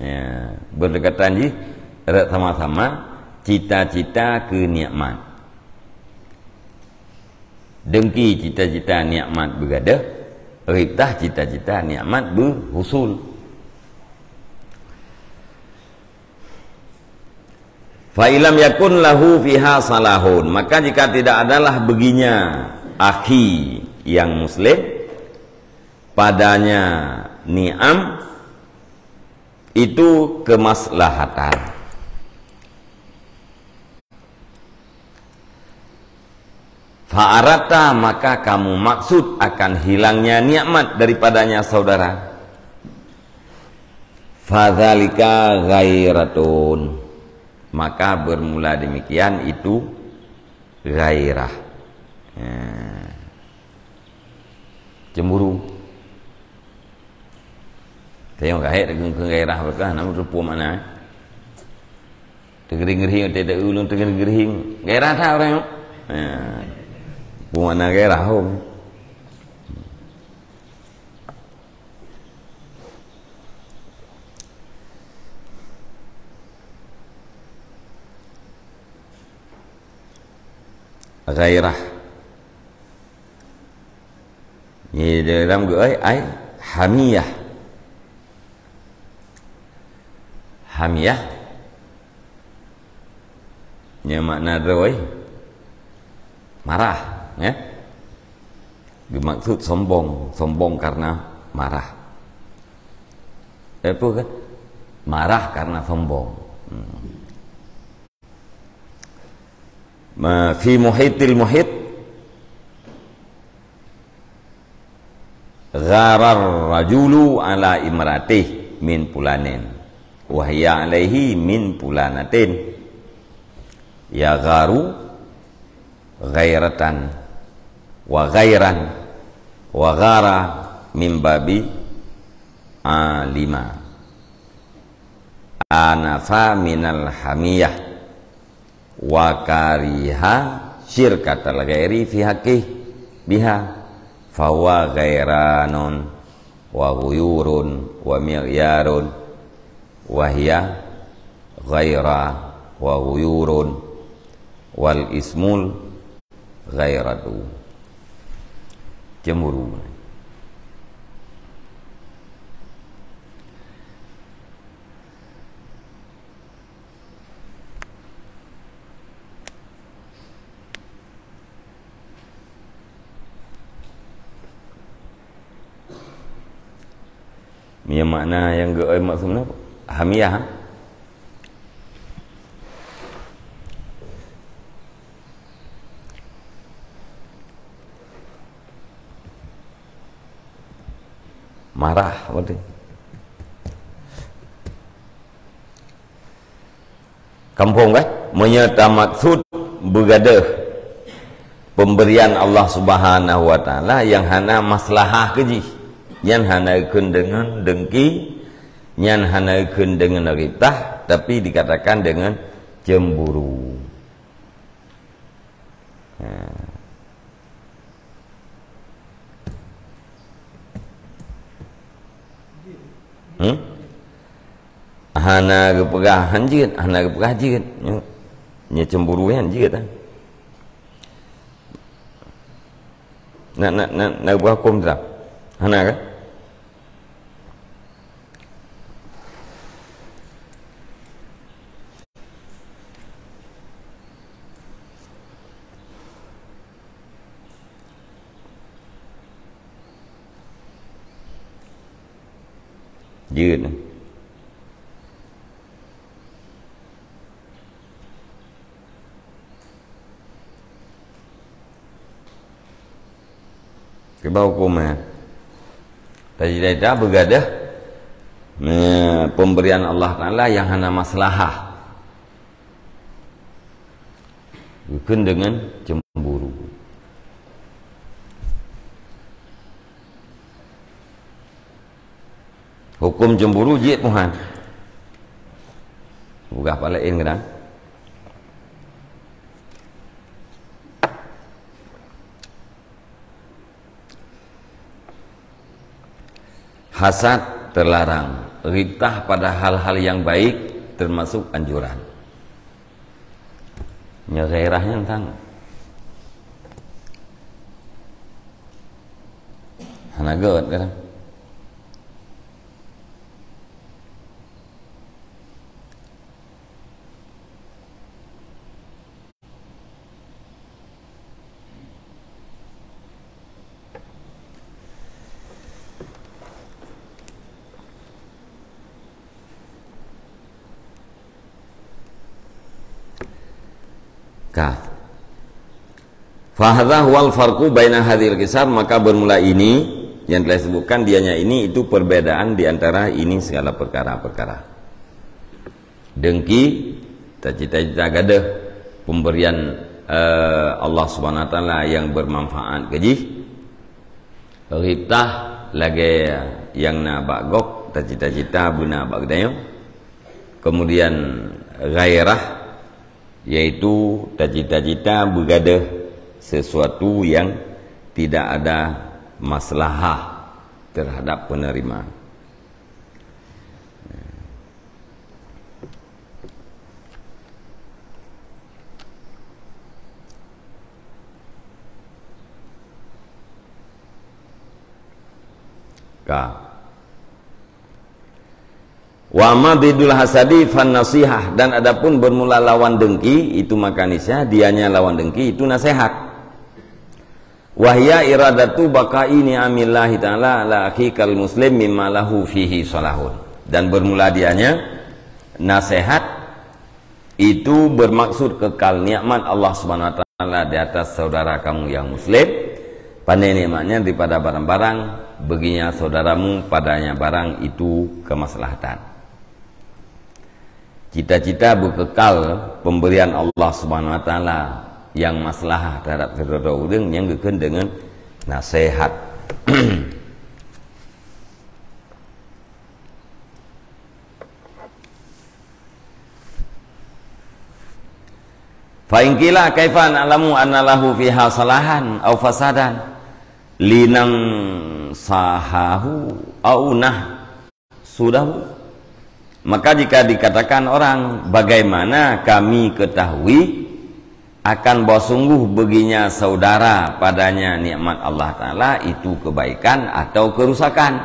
Ya, berdekatan ji. Sama-sama cita-cita ke nikmat. Dengki cita-cita nikmat bergadah, ghibtah cita-cita nikmat berhusul. Fa ilam yakun lahu fiha salahun, maka jika tidak adalah baginya akhi yang muslim padanya ni'am itu kemaslahatan. Fa'arata maka kamu maksud akan hilangnya nikmat daripadanya saudara. Fadzalika ghairatun, maka bermula demikian itu gairah. Cemburu. Tengok kahit dengan gairah berkah nama rupa mana? Tegering-gering tidak ulun tegering-gering. Gairah tak orang? Mana gairah hom. Gairah. Ni dalam goi ai hamiyah. Hamiyah. Nya makna roi marah, ya. Dimaksud sombong, sombong karena marah. Apa kan? Marah karena sombong. fi muhitil muhit gharar rajulu ala imratih min pulanin wahya alaihi min pulanatin ya gharu ghairatan wa ghairan wa ghara min babi alima anafa minal hamiyah wa kariha syirkatal ghairi fi haqqih biha fawa ghairanun wa ghuyurun wa mi'yarun wa hiya ghaira wa ghuyurun wal ismul ghairatu cemburu. Ia makna yang maksudnya hamiyah. Marah berarti. Kampung kan menyerta maksud begadah pemberian Allah Subhanahu wa taala yang hana maslahah keji. Yang hanaikeun dengan dengki, yang hanaikeun dengan ritah, tapi dikatakan dengan cemburu. Hana kepegahan jeut, hana kepegah jeut. Nya cemburuan jeut. Nak buat hukum tak? Hana kan? Jeut. Kebau hukumnya tadi dah begadah pemberian Allah Ta'ala yang hana maslahah bukan dengan cemburu. Hukum cemburu jid Tuhan bukan apa lain kadang. Hasad terlarang, ritah pada hal-hal yang baik termasuk anjuran. Nyegairahnya tentang hanagot kadang. Fahadha wal farqu baina hadhil kisar, maka bermula ini yang telah disebutkan dianya ini itu perbedaan di antara ini segala perkara-perkara. Dengki, cita-cita gadah pemberian Allah Subhanahu wa taala yang bermanfaat keji. Ritah lagi yang nak bagok, cita-cita buna bagdayo. Kemudian gairah yaitu cita-cita begadah sesuatu yang tidak ada maslahah terhadap penerima. Wa madidul hasadi fan nasihah, dan adapun bermula lawan dengki itu makanisnya dianya lawan dengki itu nasihat. Wahya iradatu baqai ni'amillahi ta'ala ala akhikal muslim mimma lahu fihi salahun, dan bermula dianya nasihat itu bermaksud kekal nikmat Allah Subhanahu wa taala di atas saudara kamu yang muslim. Pandai nikmatnya daripada barang-barang, baginya saudaramu padanya barang itu kemaslahatan. Cita-cita berkekal pemberian Allah Subhanahu wa taala yang maslahah terhadap saudara orang yang gekeun dengan nasihat. Fa in qila kaifa na'lamu anna lahu fiha salahan aw fasadan linang sahahu au nah sudahu. Maka jika dikatakan orang, bagaimana kami ketahui akan bahwa sungguh baginya saudara padanya nikmat Allah Ta'ala itu kebaikan atau kerusakan,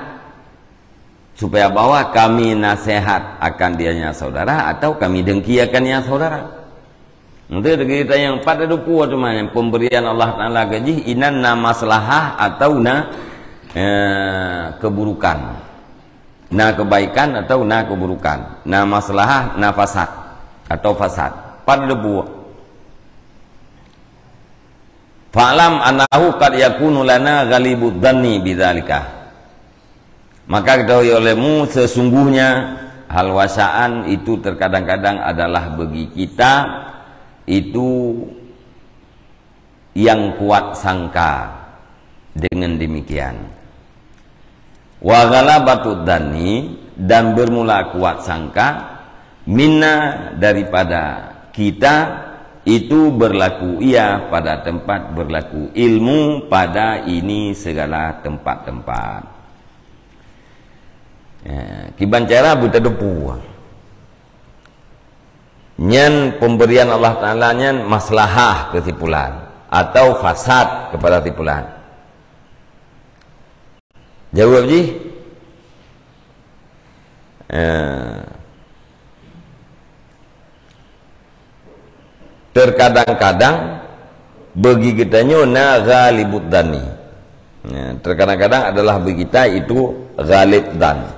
supaya bahwa kami nasihat akan dianya saudara atau kami dengki akannya saudara. Nanti kita yang pada duku cuma yang pemberian Allah Ta'ala gaji inan na maslahah atau na keburukan, na kebaikan atau na keburukan, na maslahah na fasad atau fasad pada duku. Fa'lam annahu qad yakunu lana ghalibud dhanni bidzalika. Maka ketahui olehmu sesungguhnya hal wasaan itu terkadang-kadang adalah bagi kita itu yang kuat sangka dengan demikian. Wa ghalabatud dhanni, dan bermula kuat sangka minna daripada kita itu berlaku ia pada tempat berlaku ilmu pada ini segala tempat-tempat. Kiban cara buta depu. Nyan pemberian Allah Ta'ala nyan maslahah kesimpulan atau fasad kepada timpulan. Jawab ji? Terkadang-kadang bagi kita na ghalibud dhanni. Terkadang-kadang adalah bagi kita itu ghalib dan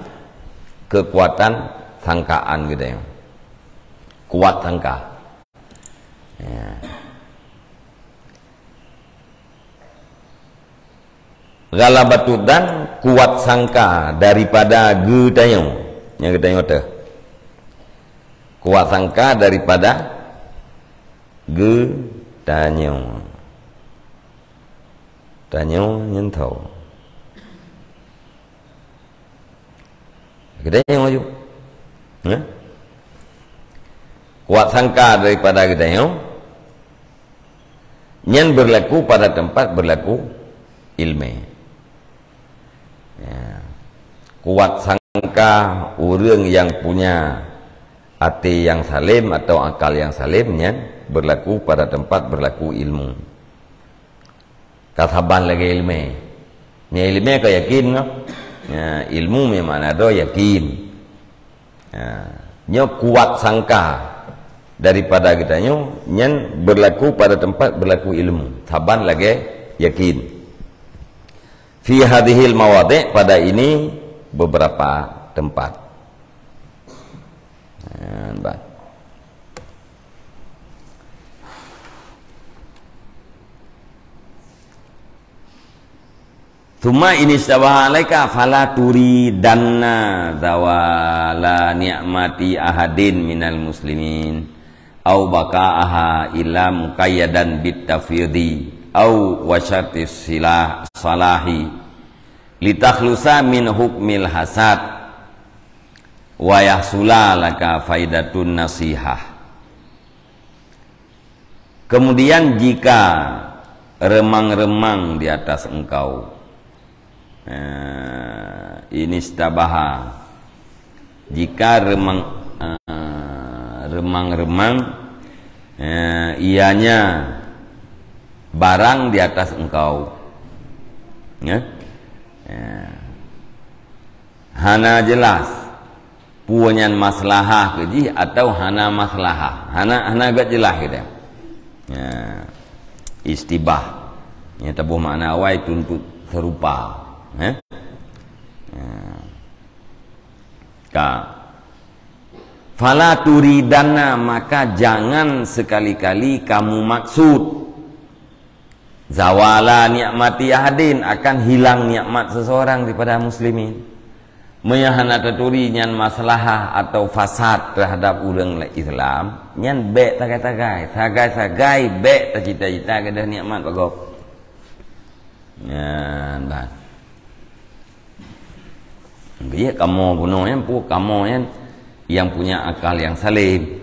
kekuatan sangkaan gitu ya. Kuat sangka. Ghalabatu dan kuat sangka daripada gedayo. Yang gedayo teh. Kuat sangka daripada gedayo. Danyo nyentau. Gedayo maju. Kuat sangka daripada gedayo nyen berlaku pada tempat berlaku ilmu. Kuat sangka orang yang punya hati yang salim atau akal yang salim nyen berlaku pada tempat berlaku ilmu. Kasaban lagi ilmu. Nya ilmu kau yakin no? Ilmu memang ada yakin. Nya kuat sangka daripada kita nyen berlaku pada tempat berlaku ilmu. Saban lagi yakin. Fi hadhil mawadi' pada ini beberapa tempat. Thumma ini istawaha alaika fala turidanna zawala ni'mati ahadin minal muslimin au baka'aha illa muqayyadan bitafyidi au wasyatis silah salahi litakhlusa min hukmil hasad wa yahsula laka faidatun nasihah. Kemudian jika remang-remang di atas engkau, ini istabaha, jika remang-remang ianya barang di atas engkau, hana jelas puanyan maslahah keji atau hana maslahah, hana agak jelas gitu. Istibah nya tabuh makna awai tuntut serupa. Fala turidanna, maka jangan sekali-kali kamu maksud zawala nikmati ahadin, akan hilang nikmat seseorang daripada muslimin. Menyahana taturi nyan masalah atau fasad terhadap orang Islam, nyan bek tagai-tagai bek tercita-cita kedah nikmat bagop. Nyan bah. Biar kamu bunuh yang pu kamu yang punya akal yang salim,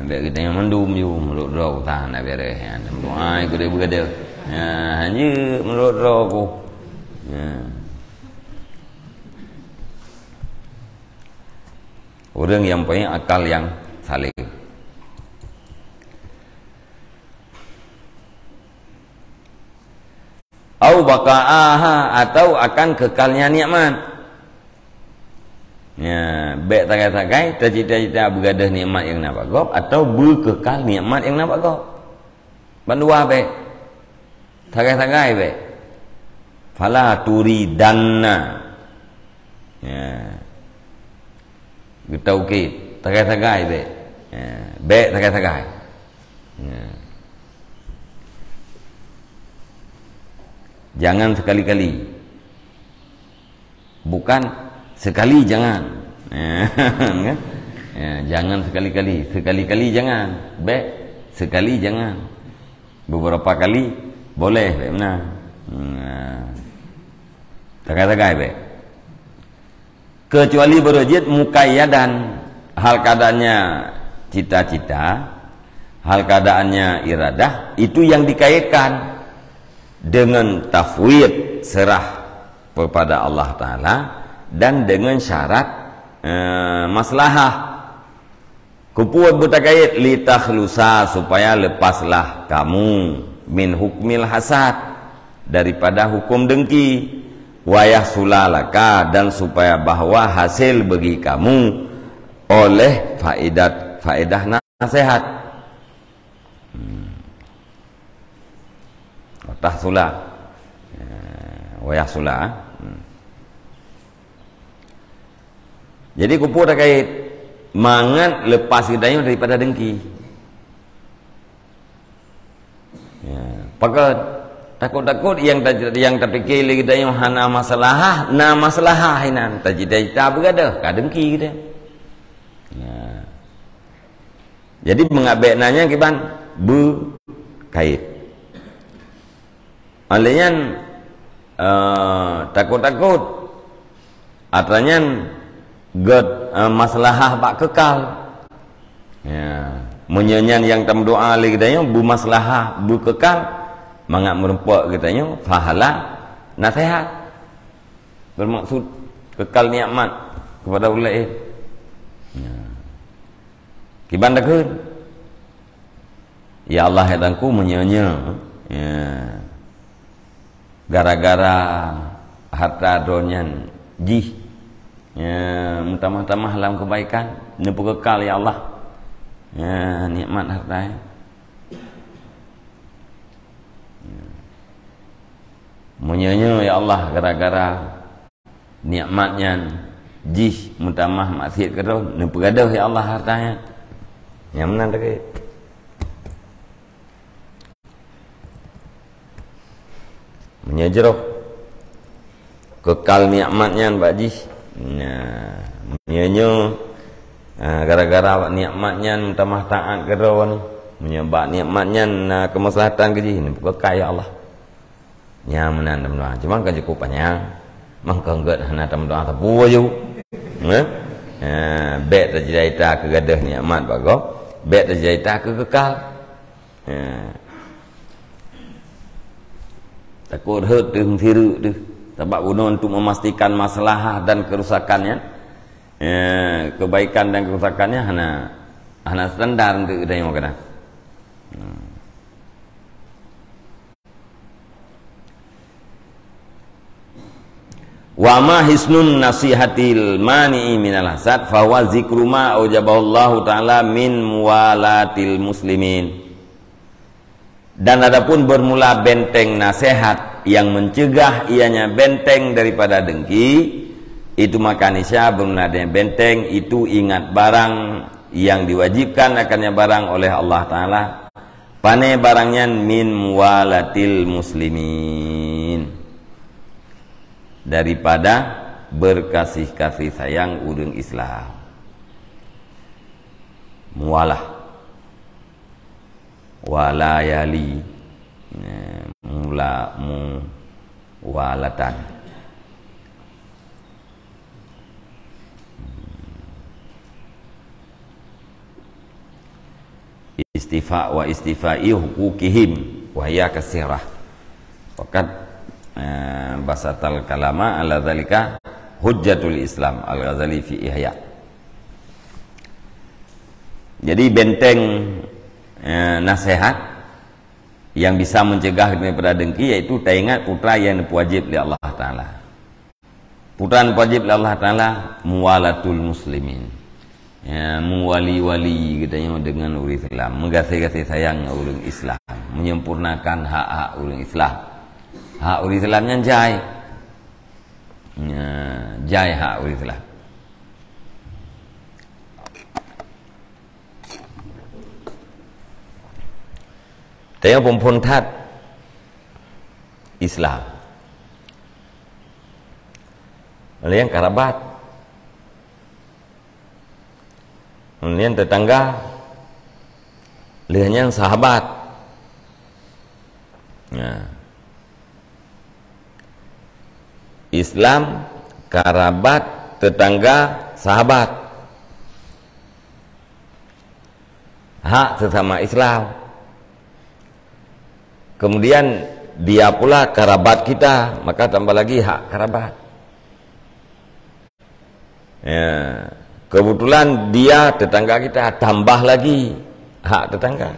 biar kita yang mendum ju menurut roh tahan nak biar doa ikut dia berada, hanya menurut roh ku, orang yang punya akal yang salim. Au bakaaha, atau akan kekalnya nikmat. Ya, baik tagai-tagai tercita-cita bergadah nikmat yang nak bagop, atau berkekal nikmat yang nak bagop. Bandua baik. Tagai-tagai baik. Fala turidanna. Ya. Bertaukid, tagai-tagai baik. Ya, baik tagai-tagai. Ya. Jangan sekali-kali. Bukan sekali jangan, jangan sekali-kali jangan, baik sekali jangan, beberapa kali boleh, baik benar, tagai-tagai baik. Kecuali berwajib muqayyadan, hal keadaannya cita-cita, hal keadaannya iradah, itu yang dikaitkan dengan tafwid, serah kepada Allah Ta'ala, dan dengan syarat maslahah. Kupuat bertakait litakhlusa, supaya lepaslah kamu min hukmil hasad, daripada hukum dengki, wayah sulalaka, dan supaya bahwa hasil bagi kamu oleh faedah nasihat. Tahsula wayah sula. Jadi kupu terkait mangan lepas kita daripada dengki. Ya, pakat takut-takut yang terfikir kita yang hana masalah, na masalah hinan tajida-jida bergadah ka dengki kita. Ya. Jadi mengabeknanya kiban berkait. Alenya takut-takut atanya maslahah pak kekal, ya, menyanyian yang tam doa lagi katanya bu maslahah bu kekal, mangat merempak katanya fahala nasihat, bermaksud kekal nikmat kepada ulai. Ya. Kiban takut, ya Allah hedangku menyanyi, ya, gara-gara harta donyan jih. Ya, mutamah-tamah dalam kebaikan, nepu kekal ya Allah. Ya, nikmat harta. Menyanyi ya Allah gara-gara nikmatnya jih mutamah maksiat kedua, nepu gaduh ya Allah hartanya. Yang menang tak? Menyejeroh kekal nikmatnya Mbak Jih. Nah, menyanyi gara-gara nikmatnya mutamah taat kedua, menyebab nikmatnya kemaslahatan keji, nepu kekal Allah. Nya menan dalam doa, cuma kan cukup panjang, mangka enggak hana dalam doa tapu aja, bet terjadi kegadah nikmat bagus, bet terjadi kekal, takut hut tu thiru tu, sebab guna untuk memastikan masalah dan kerusakannya, kebaikan dan kerusakannya hana standar untuk kita yang kena. Wa ma hisnun nasihatil mani'i minal hasad fa huwa zikru ma aujaballahu ta'ala min muwalatil muslimin. Dan adapun bermula benteng nasihat yang mencegah ianya benteng daripada dengki, Itu makan isya bermenadai benteng, itu ingat barang yang diwajibkan akannya barang oleh Allah Ta'ala. Pane barangnya min muwalatil muslimin, daripada berkasih-kasih sayang urang Islam. Muwalah walayali mula muwalatan. Istifa wa istifai hukukihim wa hiya kasirah. Faqad basatal kalama ala dzalika hujjatul Islam Al-Ghazali fi Ihya. Jadi benteng nasihat yang bisa mencegah daripada dengki, yaitu tak ingat putra yang wajib oleh Allah Ta'ala. Putra yang wajib oleh Allah Ta'ala muwalatul muslimin, ya, muwali-wali katanya dengan orang Islam, menggasih-gasih sayang orang Islam, menyempurnakan hak-hak orang Islam. Hak orang Islamnya jai, ya, jai hak orang Islam. Tengok perempuan tat Islam, yang kerabat, yang tetangga, yang sahabat. Ya. Islam, kerabat, tetangga, sahabat, hak sesama Islam. Kemudian dia pula kerabat kita, maka tambah lagi hak kerabat. Ya. Kebetulan dia tetangga kita, tambah lagi hak tetangga.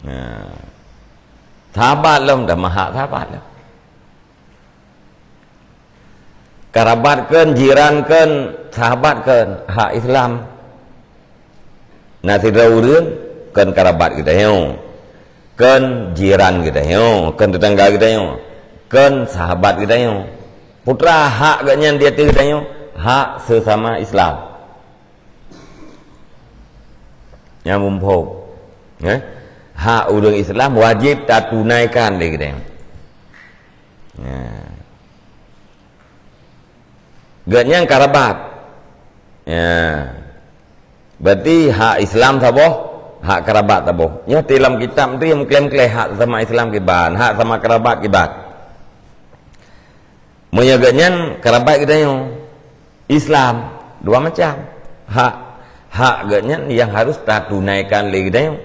Ya. Sahabat lah, dah hak sahabat lah. Kerabat kan, jiran kan, sahabat kan, hak Islam. Nasi daurun kan kerabat kita yo, kan jiran kita yo, kan tetangga kita yo, kan sahabat kita yo. Putra hak gaknya dia kita yo, hak sesama Islam. Yang mumpuk, ya, hak orang Islam wajib tak tunaikan dia kita yo. Ya. Gaknya kerabat, ya, berarti hak Islam saboh, hak kerabat taboh. Ya, dalam kitab tu yang klaim-klaim hak sama Islam kiban, hak sama kerabat kibat. Menyagaknya kerabat kita yang Islam dua macam. Hak gaknya yang harus tak tunaikan lagi kita yang,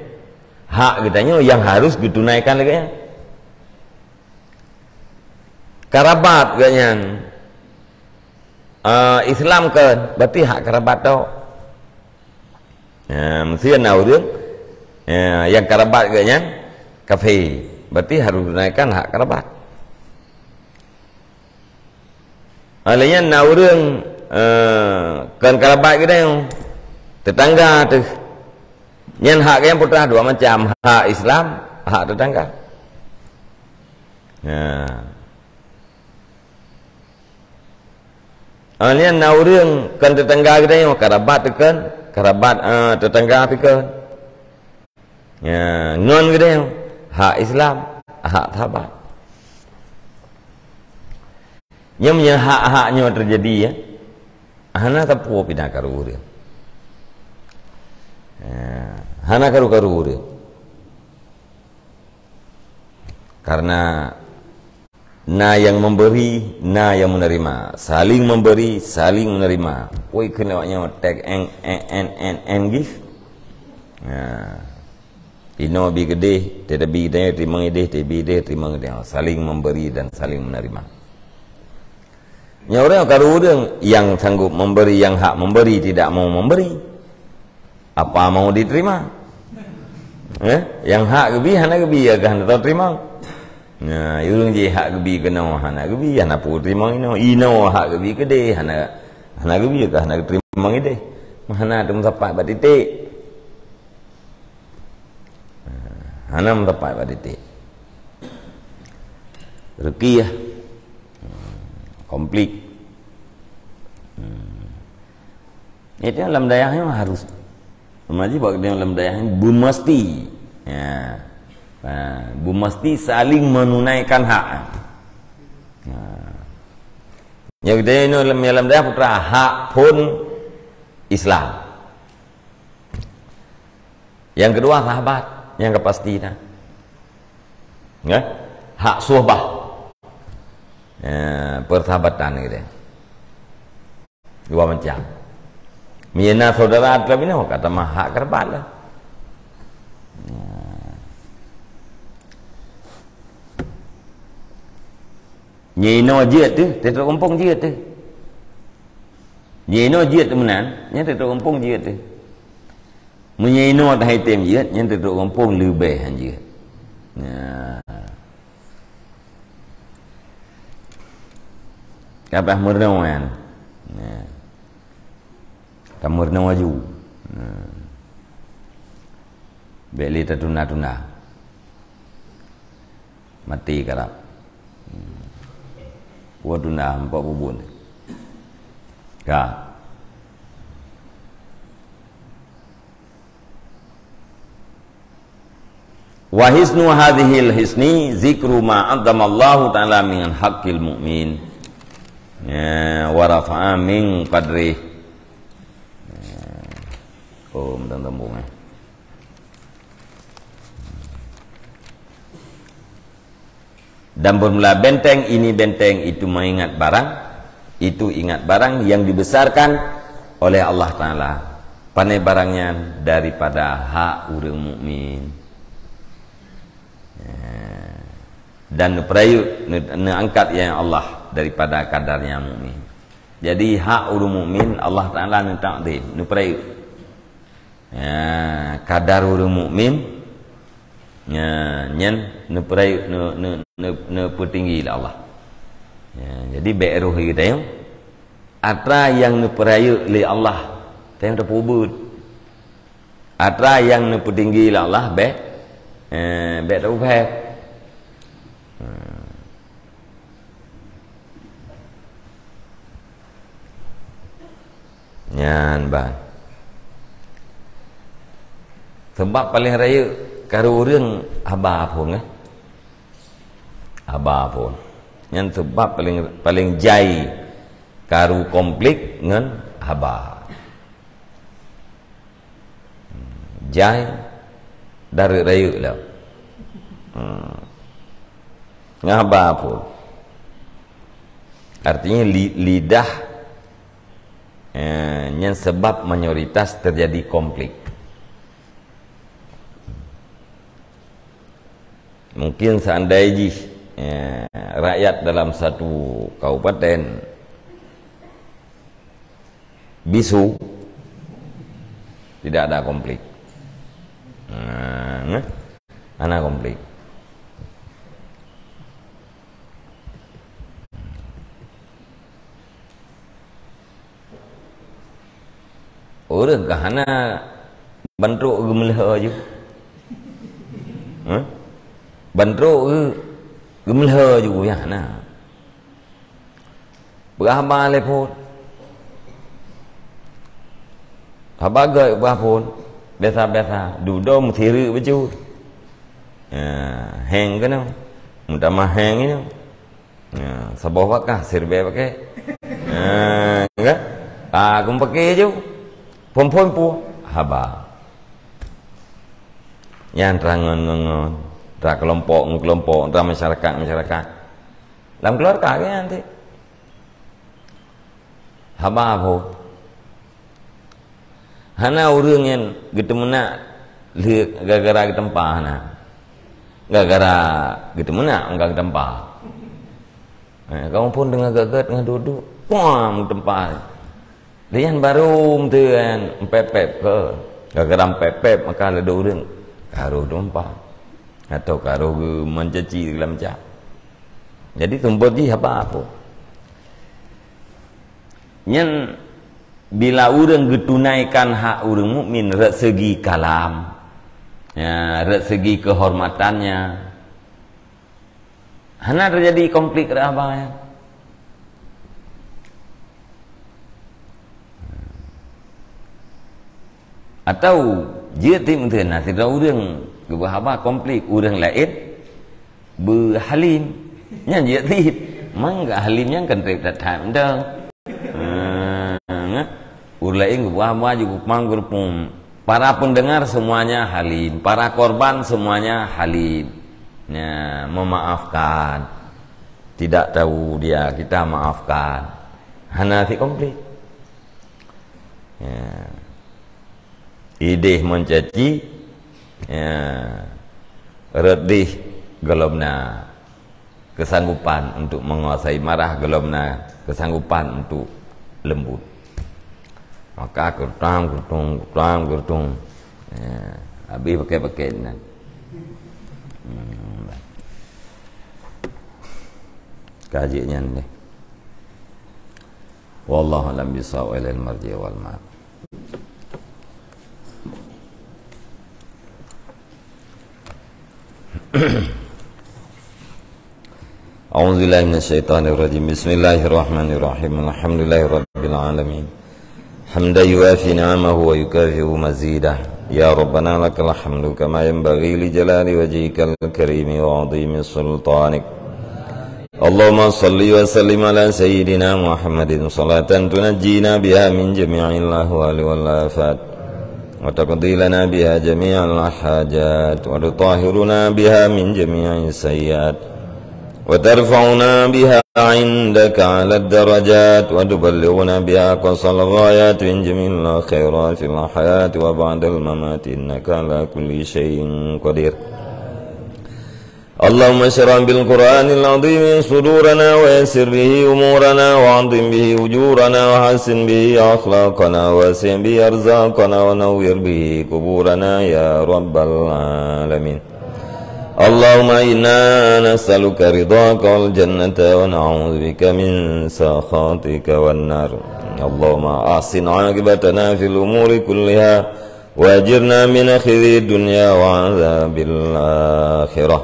hak kita yang harus ditunaikan lagi ya. Kerabat gaknya Islam kan, berarti hak kerabat tau. Ya, mesti ada orang yang kerabat gaknya kafir, berarti harus menaikkan hak kerabat. Alanya na orang kan kerabat kita yang tetangga tu, yang hak yang putra dua macam, hak Islam, hak tetangga. Ya. Alanya na orang kan tetangga kita yang kerabat tu kan, kerabat tetangga tu kan. Ya, ngon kita yang hak Islam, hak sahabat. Yang punya hak-haknya terjadi ya, hana tapu pindah karu dia. Hana karu dia. Karena na yang memberi, na yang menerima, saling memberi, saling menerima. Woi kena waknya take and give. Ya. Ino bi gede, tidak bi gede, terima gede, saling memberi dan saling menerima. Orang yang sanggup memberi, yang hak memberi, tidak mau memberi, apa mau diterima? Yang hak gebi, hana gebi ya kan tahu terima. Nah, orang je hak gebi kena hana gebi, hana pu terima ino hak gebi gede, hana gebi ya hana terima gede, hana tu mendapat batitik. Hana mendapat batitik. Ruqyah Konflik. Itu dalam dayahnya harus Maji buat dalam dayahnya bumasti. Ya. Bumasti saling menunaikan hak. Ya kita ini dalam dayah putra hak pun Islam. Yang kedua sahabat, yang kepastian. Ya, hak suhbah. Ya, persahabatan gitu. Dua macam. Mina saudara adalah ini kata mah hak kerabat lah. Nyino je tu, dia terkumpung je tu. Nyino je tu menan, nya terkumpung je tu. Menyino dah item je, nya terkumpung lebih je. Nah. Kapah mernawan. Nah. Kamur na waju. Beli tertuna-tuna. Mati karap. Waduna empat bubun. Ka. Wa hisnu hadhil hisni zikru ma adzama Allah taala min haqqil mu'min. Ya, wa rafa'a min qadrihi. Oh, tembung Dan bermula benteng ini benteng itu mengingat barang, itu ingat barang yang dibesarkan oleh Allah Ta'ala. Pandai barangnya daripada hak orang mukmin. Dan perayu angkat yang Allah daripada kadarnya mukmin. Jadi hak orang mukmin Allah Ta'ala ni takdir, ni perayu. Ya, kadar orang mukmin ya nyen neperai ne petinggi Allah. Ya, jadi beruh kita yang atra yang neperayu oleh Allah tayang terpubut. Atra yang nepetinggi Allah be terubah. Nyan ban. Sebab paling raya karo orang abah pun abah pun yang sebab paling jai karo konflik dengan abah jai dari raya lah dengan abah pun artinya lidah yang sebab mayoritas terjadi konflik. Mungkin seandainya rakyat dalam satu kabupaten bisu tidak ada konflik. Ada konflik. Orang kahana bentrok gemelah aja. Bentrok gemelah juga ya nah. Berapa lepot. Habagai berapa biasa-biasa duduk mthiri baju. Hang kan. Mudah mah hang ini. Sabah pakai sirbe pakai. Enggak? Aku pakai je. Pom-pom pu haba. Yang terangan-ngangan. Antara kelompok, antara masyarakat. Dalam keluarga kan nanti. Haba apa? Hana orang yang gitu mana lihat gara-gara ke tempat hana. Gara-gara gitu mana enggak ke tempat. Kamu pun dengan gagat dengan duduk, pom tempat. Lian baru tu kan pepep ke. Gara-gara pepep maka ada orang karo tempat. Atau karo mencaci dalam cak. Jadi tumput di apa? Nyen bila orang getunaikan hak orang mukmin dari segi kalam, ya, dari segi kehormatannya, hana terjadi konflik apa ya? atau dia tim tu nak tidak urang kebahawa komplit urang lain berhalim nya dia tim mangga halimnya kan tak tham dah lain kebahawa juga manggur pun para pendengar semuanya halim, para korban semuanya halim ya, memaafkan, tidak tahu dia kita maafkan. Hanafi komplit ya. Idih mencaci ya, redih gelomna kesanggupan untuk menguasai marah, gelomna kesanggupan untuk lembut. Maka gertung ya, habis pakai nan. Kajiannya ni. Wallahu a'lam bishawab, ilal marji' wal ma'ab. A'udzubillahi minasyaitonir rajim. Bismillahirrahmanirrahim. Alhamdulillahirabbil alamin. Hamdan yuwafi ni'amahu wa yukafi'u mazidah. Ya Rabbana lakal hamdu kama yanbaghi li jalali wajhikal karimi wa 'azimi sultanik. Allahumma salli wa sallim ala sayyidina Muhammadin salatan tunajjina biha min jami'il ahwali wal afat wa taqdi lana biha jami'al hajat wa tutahhiruna biha min jami'is sayyiat wa tarfa'una biha indaka 'ala ad-darajat wa tuballighuna biha aqsal ghayat min jami'il khairat fil hayati wa ba'dal mamati innaka 'ala kulli shay'in qadir. Allahumma syarah bil Qur'anil azim sudurana wa yassir bihi umurana wa 'azim bihi ujurana wa hasin bihi akhlaqana wa sin bihi arzaqana wa nawwir bihi kuburana ya rabbal alamin. Allahumma inna nas'aluka ridhaka wal jannata wa na'udzubika min sakhatika wan nar. Allahumma ahsin 'aqibatana fil umuri kulliha wa ajirna min khizyi dunya wa 'adzabil akhirah.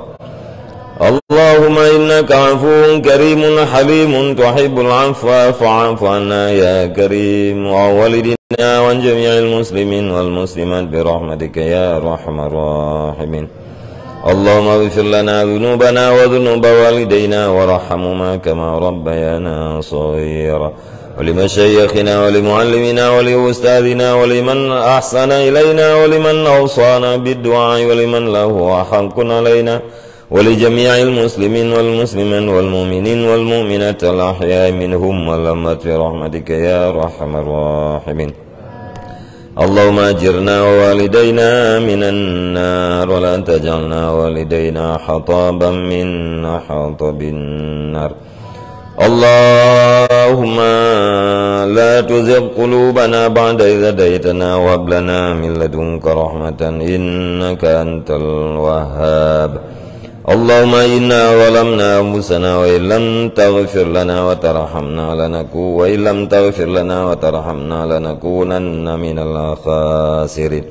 Allahumma innaka 'afuwun karimun halimun tuhibbul 'afwa fa'fu 'anna ya karim wa walidina wa jami'il muslimin wal muslimat bi rahmatika ya arhamar rahimin. Allahumma ighfir lana dhunubana wa dhunuba walidayna warhamhuma kama rabbayana shaghira wa limashayikhina wa limuallimina wa liustadina wa liman ahsana ilayna wa liman awsana bid-du'a wa liman lahu haqqun alayna wa li jami'il muslimin wal muslimat wal mu'minin wal mu'minat al ahya'i minhum wal amwat bi rahmatika ya arhamar rahimin. Allahumma ajirna wa walidayna minan nar wa la tajalna walidayna hataban min hatabin nar. Allahumma la tuzigh qulubana ba'da idh hadaytana wa hab lana min ladunka rahmatan innaka antal wahhab. Allahumma inna zalamna anfusana wa illam taghfir lana wa tarhamna lanakunanna minal khasirin.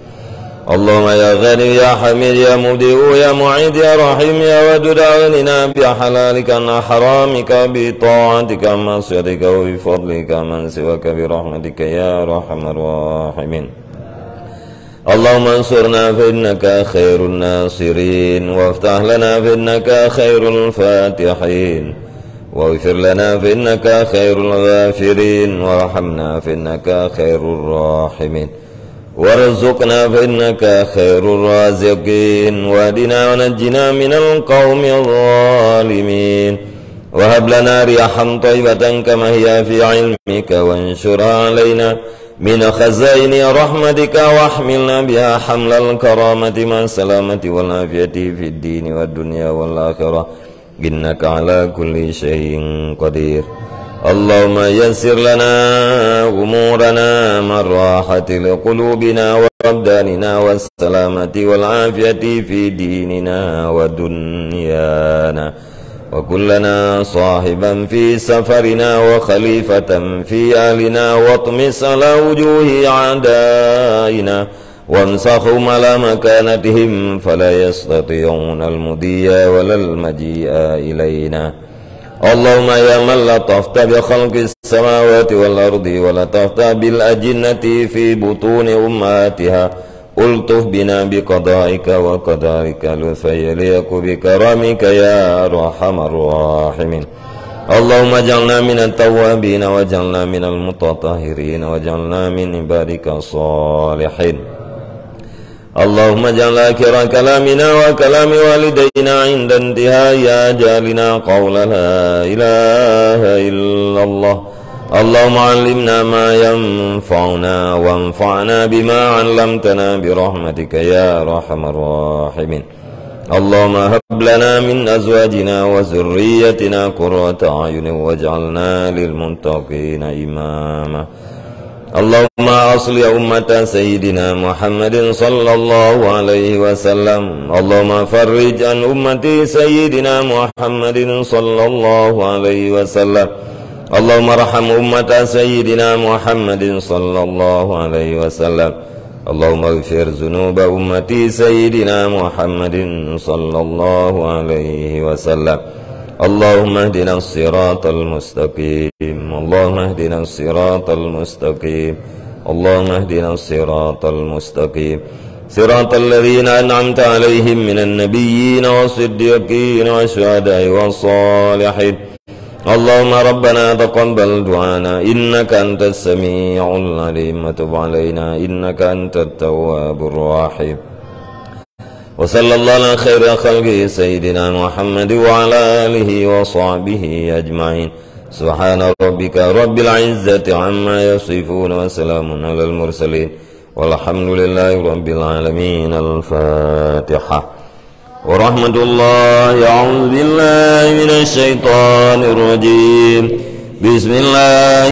Allahumma ya ghani ya hamid ya mubdi'u ya mu'id ya rahim ya wadud aghnina bi halalika an haramika bi ta'atika ma'siyatika wa bi fadlika man siwaka bi rahmatika ya arhamar rahimin. Allahumma ansurna fa innaka khairun nasirin waftah lana fa innaka khairul fatihin waghfir lana fa innaka khairul ghafirin warhamna fa innaka khairur rahimin warzuqna fa innaka khairur raziqin wahdina wa najjina minal qaumil zalimin wahab lana rihan thayyibatan kama hiya fi ilmika wanshurha alaina min khazaini rahmatika wahmilna biha hamlal karamati ma salamati wal afiyati fid dini wad dunya wal akhirah innaka ala kulli syai'in qadir. Allahumma yassir lana umurana marrahati liqulubina wa abdanina was salamati wal afiyati fi dinina wa dunyana wa kullana sahiban fi safarina wa khalifatan fi ahlina wa tmis ala wujuhi a'daina wamsahum ala makanatihim fala yastati'una al-mudiyya walal maji'a ilayna. Allahumma ya man latafta bi khalqis السماوات والأرض ولا تحت بالأجنة في بطون أمهاتها ألطف بنا بقضائك وقدرك لطفا يليق بكرمك يا أرحم الراحمين. اللهم اجعلنا من التوابين واجعلنا من المتطهرين واجعلنا من عبادك الصالحين. اللهم اجعل آخر كلامنا وكلام والدينا عند انتهاء أجالنا قول لا إله إلا الله. اللهم علمنا ما ينفعنا وانفعنا بما علمتنا برحمتك يا أرحم الراحمين. اللهم هب لنا من أزواجنا وذريتنا قرة أعين واجعلنا للمتقين إماما. اللهم أصل أمة سيدنا محمد صلى الله عليه وسلم. اللهم فرج عن أمة سيدنا محمد صلى الله عليه وسلم. اللهم ارحم أمة سيدنا محمد صلى الله عليه وسلم. اللهم اغفر ذنوب أمة سيدنا محمد صلى الله عليه وسلم. اللهم اهدنا الصراط المستقيم. اللهم اهدنا الصراط المستقيم. اللهم اهدنا الصراط المستقيم صراط الذين أنعمت عليهم من النبيين والصديقين والشهداء والصالحين. اللهم ربنا تقبل دعانا إنك أنت السميع العليم وتب علينا إنك أنت التواب الرحيم. وصلى الله على خير خلقه سيدنا محمد وعلى آله وصحبه أجمعين. سبحان ربك رب العزة عما يصفون وسلام على المرسلين والحمد لله رب العالمين. الفاتحة. ورحمة الله. أعوذ بالله من الشيطان الرجيم. بسم الله